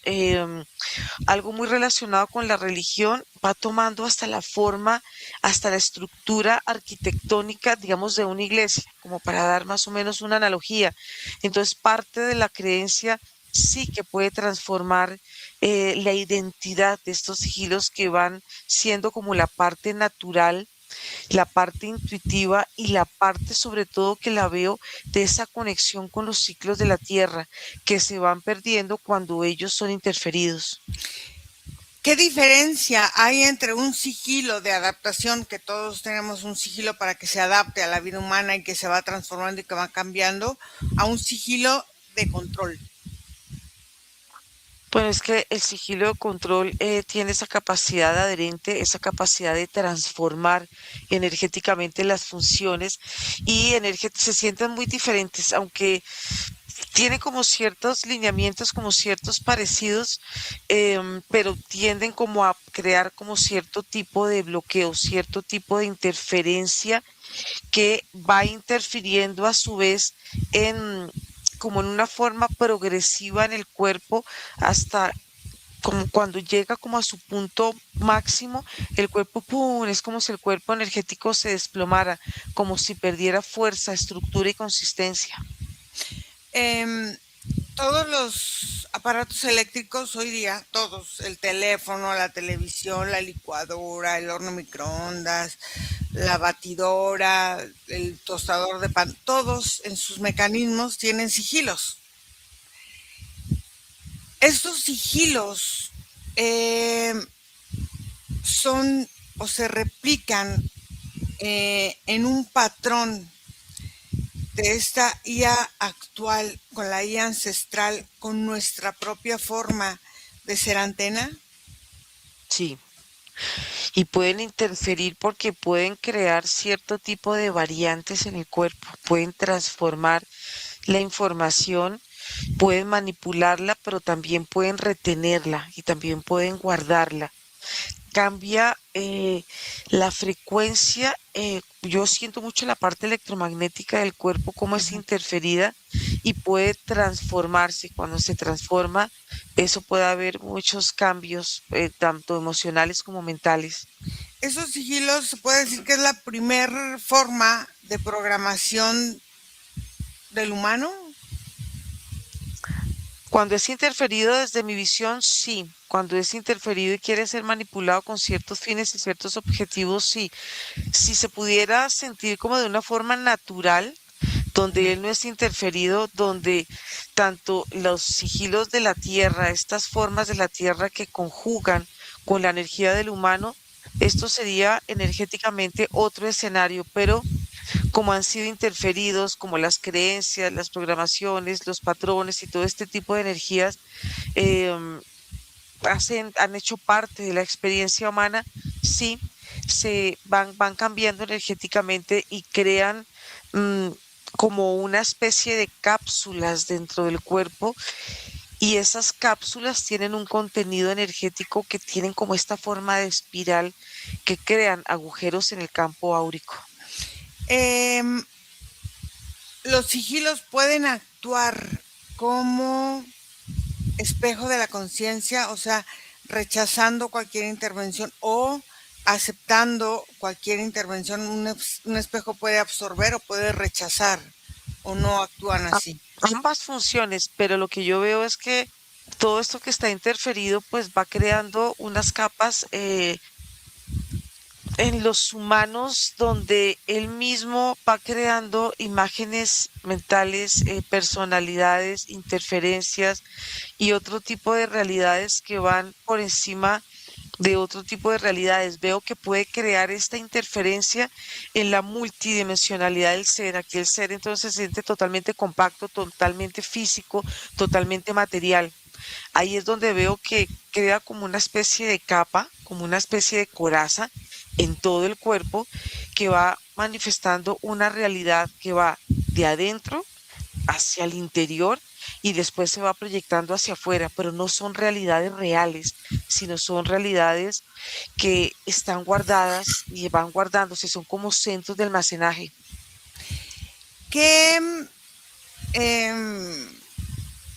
algo muy relacionado con la religión, va tomando hasta la forma, hasta la estructura arquitectónica, digamos, de una iglesia, como para dar más o menos una analogía. Entonces, parte de la creencia sí que puede transformar la identidad de estos sigilos que van siendo como la parte natural, la parte intuitiva y la parte sobre todo que la veo de esa conexión con los ciclos de la tierra que se van perdiendo cuando ellos son interferidos. ¿Qué diferencia hay entre un sigilo de adaptación, que todos tenemos un sigilo para que se adapte a la vida humana y que se va transformando y que va cambiando, a un sigilo de control? Bueno, es que el sigilo de control tiene esa capacidad adherente, esa capacidad de transformar energéticamente las funciones y se sienten muy diferentes, aunque tiene como ciertos lineamientos, como ciertos parecidos, pero tienden como a crear como cierto tipo de bloqueo, cierto tipo de interferencia que va interfiriendo a su vez en como en una forma progresiva en el cuerpo hasta como cuando llega como a su punto máximo, el cuerpo, ¡pum!, es como si el cuerpo energético se desplomara, como si perdiera fuerza, estructura y consistencia. Em, todos los aparatos eléctricos hoy día, todos, el teléfono, la televisión, la licuadora, el horno microondas, la batidora, el tostador de pan, todos en sus mecanismos tienen sigilos. Estos sigilos eh, son o se replican en un patrón de esta IA actual con la IA ancestral, con nuestra propia forma de ser antena. Sí, y pueden interferir porque pueden crear cierto tipo de variantes en el cuerpo, pueden transformar la información, pueden manipularla, pero también pueden retenerla y también pueden guardarla. Cambia la frecuencia. Yo siento mucho la parte electromagnética del cuerpo, cómo es Ujú. interferida y puede transformarse. Cuando se transforma, eso puede haber muchos cambios, tanto emocionales como mentales. Esos sigilos se puede decir que es la primer forma de programación del humano. Cuando es interferido desde mi visión, sí. Cuando es interferido y quiere ser manipulado con ciertos fines y ciertos objetivos, sí. Si se pudiera sentir como de una forma natural, donde él no es interferido, donde tanto los sigilos de la tierra, estas formas de la tierra que conjugan con la energía del humano, esto sería energéticamente otro escenario, pero como han sido interferidos, como las creencias, las programaciones, los patrones y todo este tipo de energías, em, han hecho parte de la experiencia humana, sí, van cambiando energéticamente y crean mm, como una especie de cápsulas dentro del cuerpo, y esas cápsulas tienen un contenido energético que tienen como esta forma de espiral que crean agujeros en el campo áurico. Em, los sigilos pueden actuar como espejo de la conciencia, o sea, rechazando cualquier intervención o aceptando cualquier intervención. Un espejo puede absorber o puede rechazar o no actúan A- así. Ambas funciones, pero lo que yo veo es que todo esto que está interferido pues va creando unas capas en los humanos donde él mismo va creando imágenes mentales, personalidades, interferencias y otro tipo de realidades que van por encima de otro tipo de realidades. Veo que puede crear esta interferencia en la multidimensionalidad del ser. Aquí el ser entonces se siente totalmente compacto, totalmente físico, totalmente material. Ahí es donde veo que crea como una especie de capa, como una especie de coraza en todo el cuerpo que va manifestando una realidad que va de adentro hacia el interior y después se va proyectando hacia afuera, pero no son realidades reales, sino son realidades que están guardadas y van guardándose, son como centros de almacenaje. ¿Qué,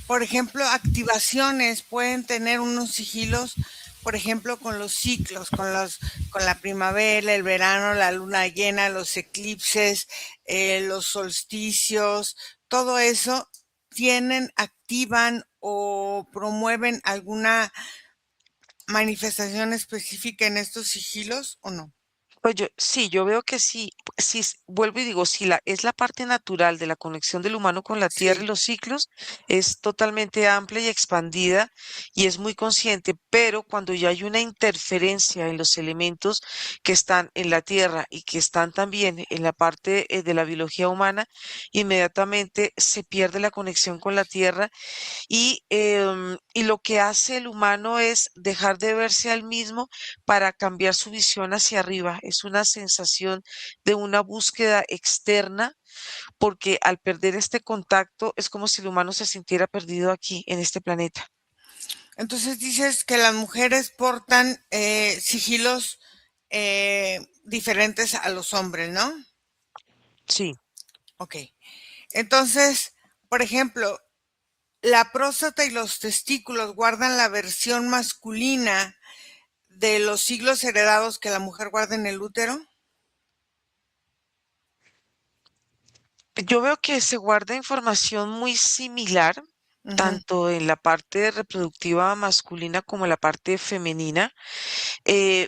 por ejemplo, activaciones pueden tener unos sigilos, por ejemplo, con los ciclos, con la primavera, el verano, la luna llena, los eclipses, los solsticios, todo eso activan o promueven alguna manifestación específica en estos sigilos o no? Pues yo, sí, yo veo que sí, sí, vuelvo y digo, si es la parte natural de la conexión del humano con la tierra y Sí. los ciclos, es totalmente amplia y expandida y es muy consciente, pero cuando ya hay una interferencia en los elementos que están en la tierra y que están también en la parte de la biología humana, inmediatamente se pierde la conexión con la tierra y lo que hace el humano es dejar de verse al mismo para cambiar su visión hacia arriba. Es una sensación de una búsqueda externa, porque al perder este contacto es como si el humano se sintiera perdido aquí en este planeta. Entonces dices que las mujeres portan sigilos diferentes a los hombres, ¿no? Sí. Ok. Entonces, por ejemplo, la próstata y los testículos guardan la versión masculina de los siglos heredados que la mujer guarda en el útero. Yo veo que se guarda información muy similar. Ujú, tanto en la parte reproductiva masculina como en la parte femenina.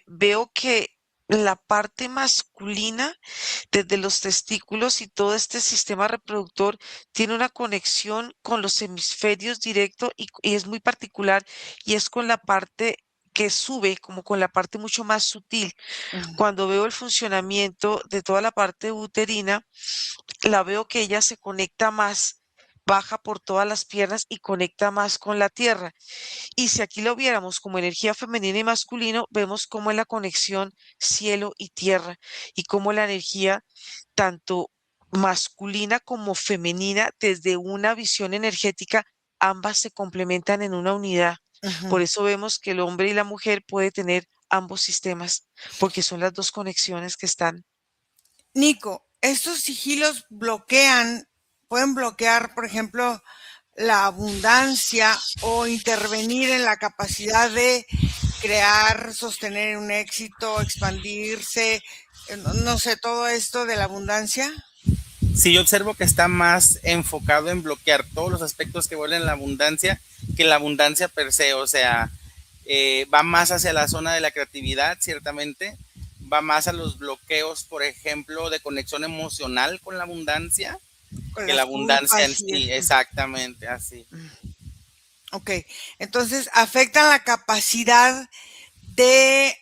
Veo que la parte masculina, desde los testículos y todo este sistema reproductor, tiene una conexión con los hemisferios directo y es muy particular y es con la parte que sube, como con la parte mucho más sutil. ujú, Cuando veo el funcionamiento de toda la parte uterina, la veo que ella se conecta más, baja por todas las piernas y conecta más con la tierra. Y si aquí lo viéramos como energía femenina y masculino, vemos cómo es la conexión cielo y tierra y cómo la energía tanto masculina como femenina desde una visión energética, ambas se complementan en una unidad. ujú. Por eso vemos que el hombre y la mujer puede tener ambos sistemas, porque son las dos conexiones que están. Nico, estos sigilos pueden bloquear, por ejemplo, la abundancia o intervenir en la capacidad de crear, sostener un éxito, expandirse, no sé, todo esto de la abundancia. Sí, yo observo que está más enfocado en bloquear todos los aspectos que vuelven la abundancia que la abundancia per se, o sea, va más hacia la zona de la creatividad, ciertamente, va más a los bloqueos, por ejemplo, de conexión emocional con la abundancia, Con que la las abundancia en culpas y sí, esto. exactamente así. Ok, entonces afectan la capacidad de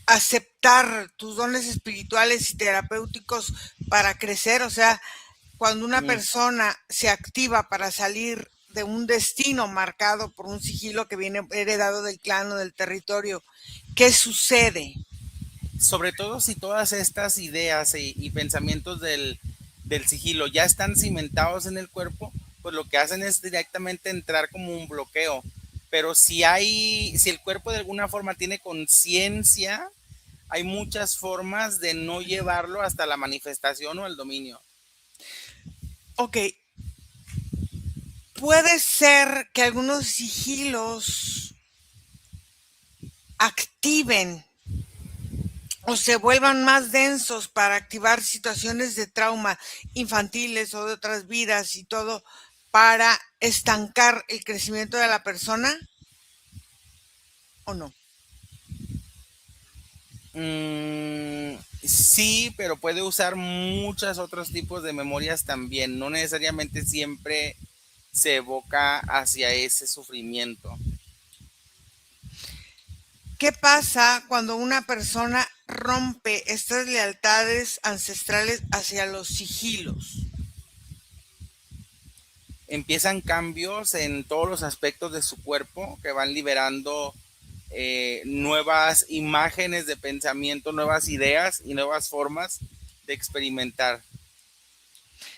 aceptar tus dones espirituales y terapéuticos para crecer. O sea, cuando una Mm. persona se activa para salir de un destino marcado por un sigilo que viene heredado del clan o del territorio, ¿qué sucede? Sobre todo si todas estas ideas y pensamientos del sigilo ya están cimentados en el cuerpo, pues lo que hacen es directamente entrar como un bloqueo. Pero si el cuerpo de alguna forma tiene conciencia, hay muchas formas de no llevarlo hasta la manifestación o el dominio. Ok, puede ser que algunos sigilos activen o se vuelvan más densos para activar situaciones de trauma infantiles o de otras vidas y todo para estancar el crecimiento de la persona o no. Sí, pero puede usar muchos otros tipos de memorias también. No necesariamente siempre se evoca hacia ese sufrimiento. ¿Qué pasa cuando una persona rompe estas lealtades ancestrales hacia los sigilos? Empiezan cambios en todos los aspectos de su cuerpo que van liberando nuevas imágenes de pensamiento, nuevas ideas y nuevas formas de experimentar.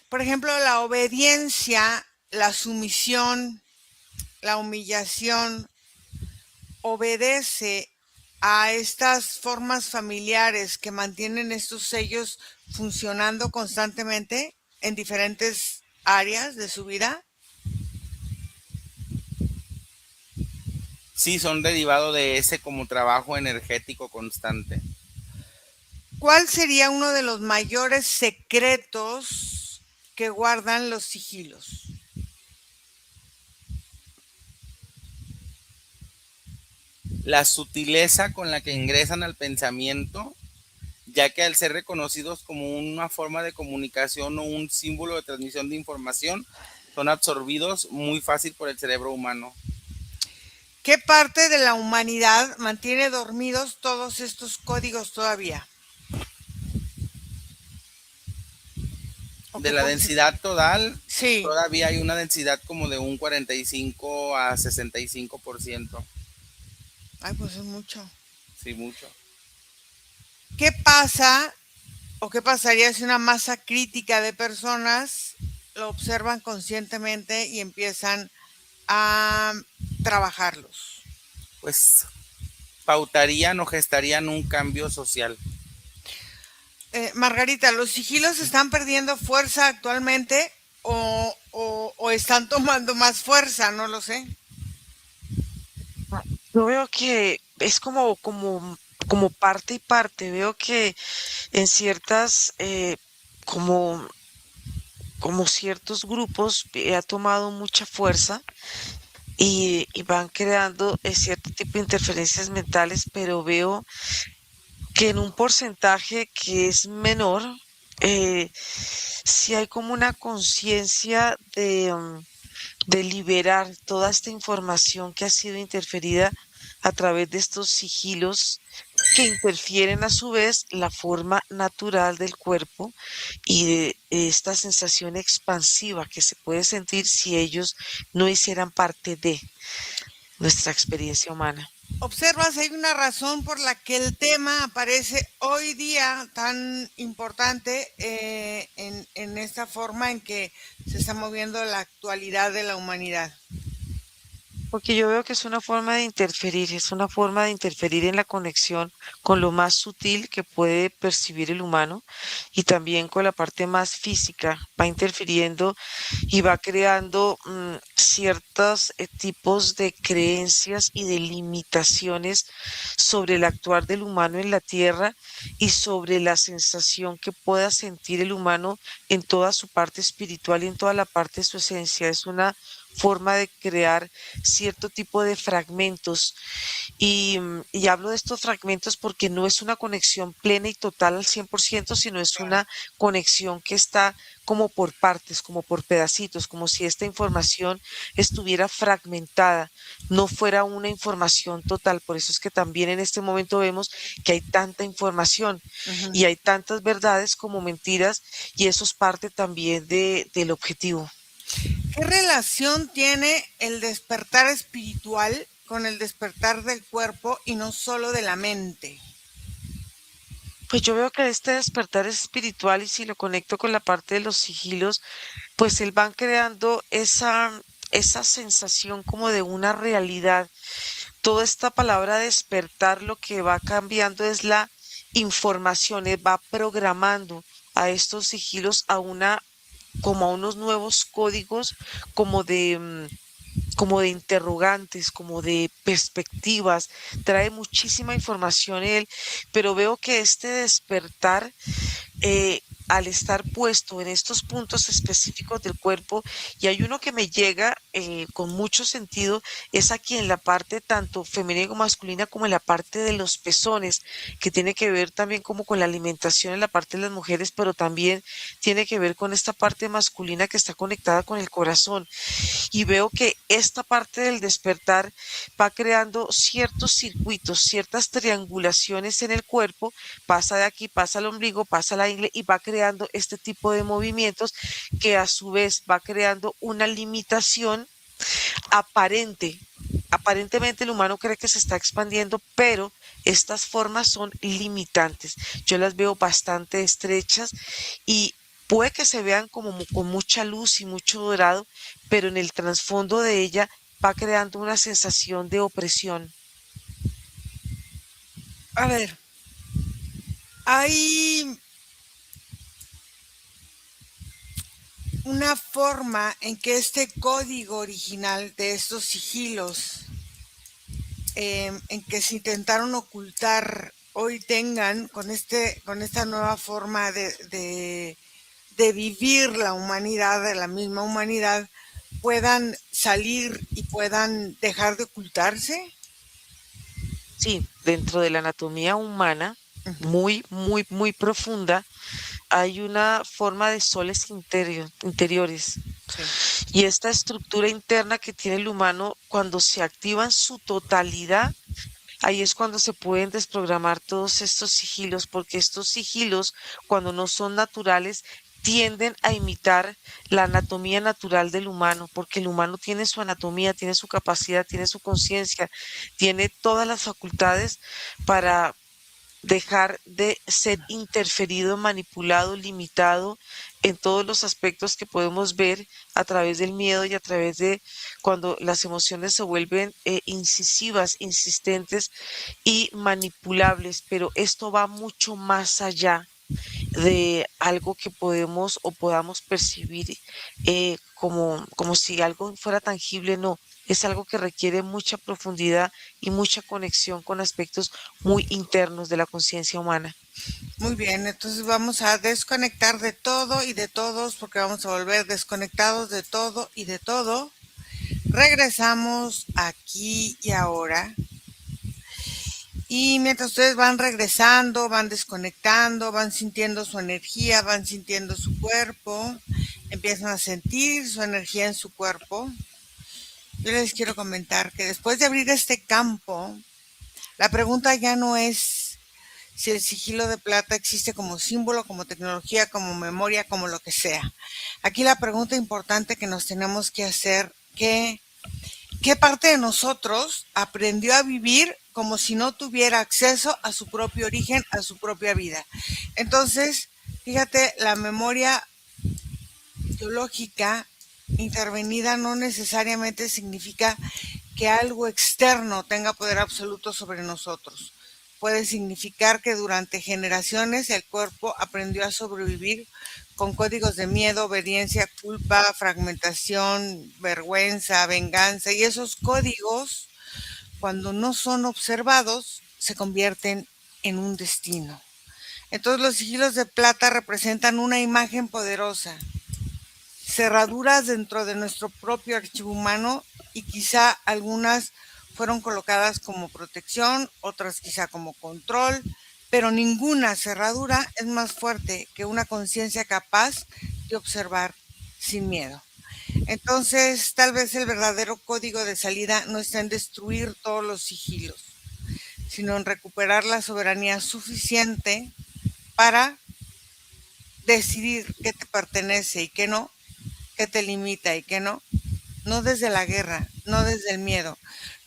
Por ejemplo, la obediencia, la sumisión, la humillación, obedece a estas formas familiares que mantienen estos sellos funcionando constantemente en diferentes áreas de su vida. Sí, son derivados de ese como trabajo energético constante. ¿Cuál sería uno de los mayores secretos que guardan los sigilos? La sutileza con la que ingresan al pensamiento, ya que al ser reconocidos como una forma de comunicación o un símbolo de transmisión de información, son absorbidos muy fácil por el cerebro humano. ¿Qué parte de la humanidad mantiene dormidos todos estos códigos todavía? ¿O De qué la porcentaje? densidad total, Sí, todavía hay una densidad como de un 45 a 65%. ay, pues es mucho. Sí, mucho. ¿Qué pasa o qué pasaría si una masa crítica de personas lo observan conscientemente y empiezan a trabajarlos? Pues pautarían o gestarían un cambio social. Margarita, ¿los sigilos están perdiendo fuerza actualmente o están tomando más fuerza? No lo sé. Yo veo que es como parte y parte. Veo que en ciertas, como como ciertos grupos ha tomado mucha fuerza y van creando cierto tipo de interferencias mentales, pero veo que en un porcentaje que es menor, sí hay como una conciencia de liberar toda esta información que ha sido interferida a través de estos sigilos que interfieren a su vez la forma natural del cuerpo y de esta sensación expansiva que se puede sentir si ellos no hicieran parte de nuestra experiencia humana. Observas, hay una razón por la que el tema aparece hoy día tan importante en esta forma en que se está moviendo la actualidad de la humanidad. Porque yo veo que es una forma de interferir en la conexión con lo más sutil que puede percibir el humano y también con la parte más física. Va interfiriendo y va creando ciertos tipos de creencias y de limitaciones sobre el actuar del humano en la tierra y sobre la sensación que pueda sentir el humano en toda su parte espiritual y en toda la parte de su esencia. Es una forma de crear cierto tipo de fragmentos y hablo de estos fragmentos porque no es una conexión plena y total al 100%, sino es una conexión que está como por partes, como por pedacitos, como si esta información estuviera fragmentada, no fuera una información total. Por eso es que también en este momento vemos que hay tanta información Ujú. y hay tantas verdades como mentiras y eso es parte también del objetivo. ¿Qué relación tiene el despertar espiritual con el despertar del cuerpo y no solo de la mente? Pues yo veo que este despertar es espiritual y si lo conecto con la parte de los sigilos, pues él van creando esa sensación como de una realidad. Toda esta palabra despertar lo que va cambiando es la información, va programando a estos sigilos como a unos nuevos códigos, como como de interrogantes, como de perspectivas, trae muchísima información él, pero veo que este despertar eh, al estar puesto en estos puntos específicos del cuerpo, y hay uno que me llega con mucho sentido, es aquí en la parte tanto femenina como masculina, como en la parte de los pezones, que tiene que ver también como con la alimentación en la parte de las mujeres, pero también tiene que ver con esta parte masculina que está conectada con el corazón. Y veo que esta parte del despertar va creando ciertos circuitos, ciertas triangulaciones en el cuerpo, pasa de aquí, pasa al ombligo, pasa a la ingle y va creando este tipo de movimientos que a su vez va creando una limitación aparente. Aparentemente el humano cree que se está expandiendo, pero estas formas son limitantes. Yo las veo bastante estrechas y puede que se vean como con mucha luz y mucho dorado, pero en el trasfondo de ella va creando una sensación de opresión. A ver, hay una forma en que este código original de estos sigilos en que se intentaron ocultar hoy tengan con esta nueva forma de vivir la humanidad, de la misma humanidad, puedan salir y puedan dejar de ocultarse. Sí, dentro de la anatomía humana, Ujú. muy profunda, hay una forma de soles interiores. Sí. Y esta estructura interna que tiene el humano, cuando se activa en su totalidad, ahí es cuando se pueden desprogramar todos estos sigilos, porque estos sigilos, cuando no son naturales, tienden a imitar la anatomía natural del humano, porque el humano tiene su anatomía, tiene su capacidad, tiene su conciencia, tiene todas las facultades para dejar de ser interferido, manipulado, limitado en todos los aspectos que podemos ver a través del miedo y a través de cuando las emociones se vuelven incisivas, insistentes y manipulables, pero esto va mucho más allá de algo que podemos o podamos percibir como si algo fuera tangible, no, es algo que requiere mucha profundidad y mucha conexión con aspectos muy internos de la conciencia humana. Muy bien, entonces vamos a desconectar de todo y de todos porque vamos a volver desconectados de todo y de todo. Regresamos aquí y ahora. Y mientras ustedes van regresando, van desconectando, van sintiendo su energía, van sintiendo su cuerpo, empiezan a sentir su energía en su cuerpo. Yo les quiero comentar que después de abrir este campo, la pregunta ya no es si el sigilo de plata existe como símbolo, como tecnología, como memoria, como lo que sea. Aquí la pregunta importante que nos tenemos que hacer, ¿qué parte de nosotros aprendió a vivir como si no tuviera acceso a su propio origen, a su propia vida? Entonces, fíjate, la memoria biológica intervenida no necesariamente significa que algo externo tenga poder absoluto sobre nosotros. Puede significar que durante generaciones el cuerpo aprendió a sobrevivir con códigos de miedo, obediencia, culpa, fragmentación, vergüenza, venganza, y esos códigos, cuando no son observados, se convierten en un destino. Entonces los sigilos de plata representan una imagen poderosa, cerraduras dentro de nuestro propio archivo humano, y quizá algunas fueron colocadas como protección, otras quizá como control, pero ninguna cerradura es más fuerte que una conciencia capaz de observar sin miedo. Entonces, tal vez el verdadero código de salida no está en destruir todos los sigilos, sino en recuperar la soberanía suficiente para decidir qué te pertenece y qué no, qué te limita y qué no. No desde la guerra, no desde el miedo,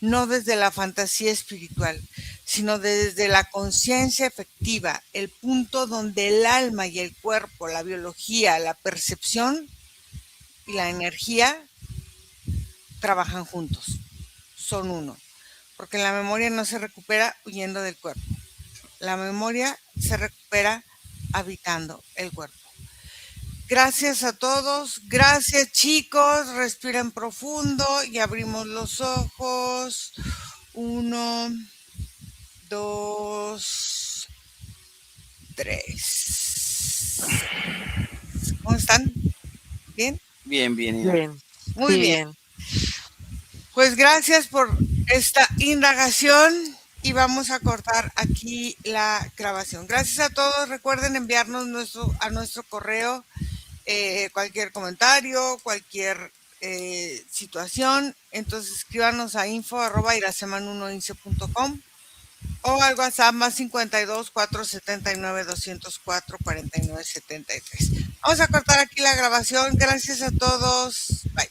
no desde la fantasía espiritual, sino desde la conciencia efectiva, el punto donde el alma y el cuerpo, la biología, la percepción y la energía trabajan juntos, son uno. Porque la memoria no se recupera huyendo del cuerpo, la memoria se recupera habitando el cuerpo. Gracias a todos, gracias chicos, respiren profundo y abrimos los ojos. 1, 2, 3. ¿Cómo están? ¿Bien? Bien, bien. Bien, Muy sí, bien. bien. Pues gracias por esta indagación y vamos a cortar aquí la grabación. Gracias a todos, recuerden enviarnos a nuestro correo cualquier comentario, cualquier situación. Entonces escríbanos a info@iraseman1ince.com o al WhatsApp más 52 479 204 49 73. Vamos a cortar aquí la grabación. Gracias a todos. Bye.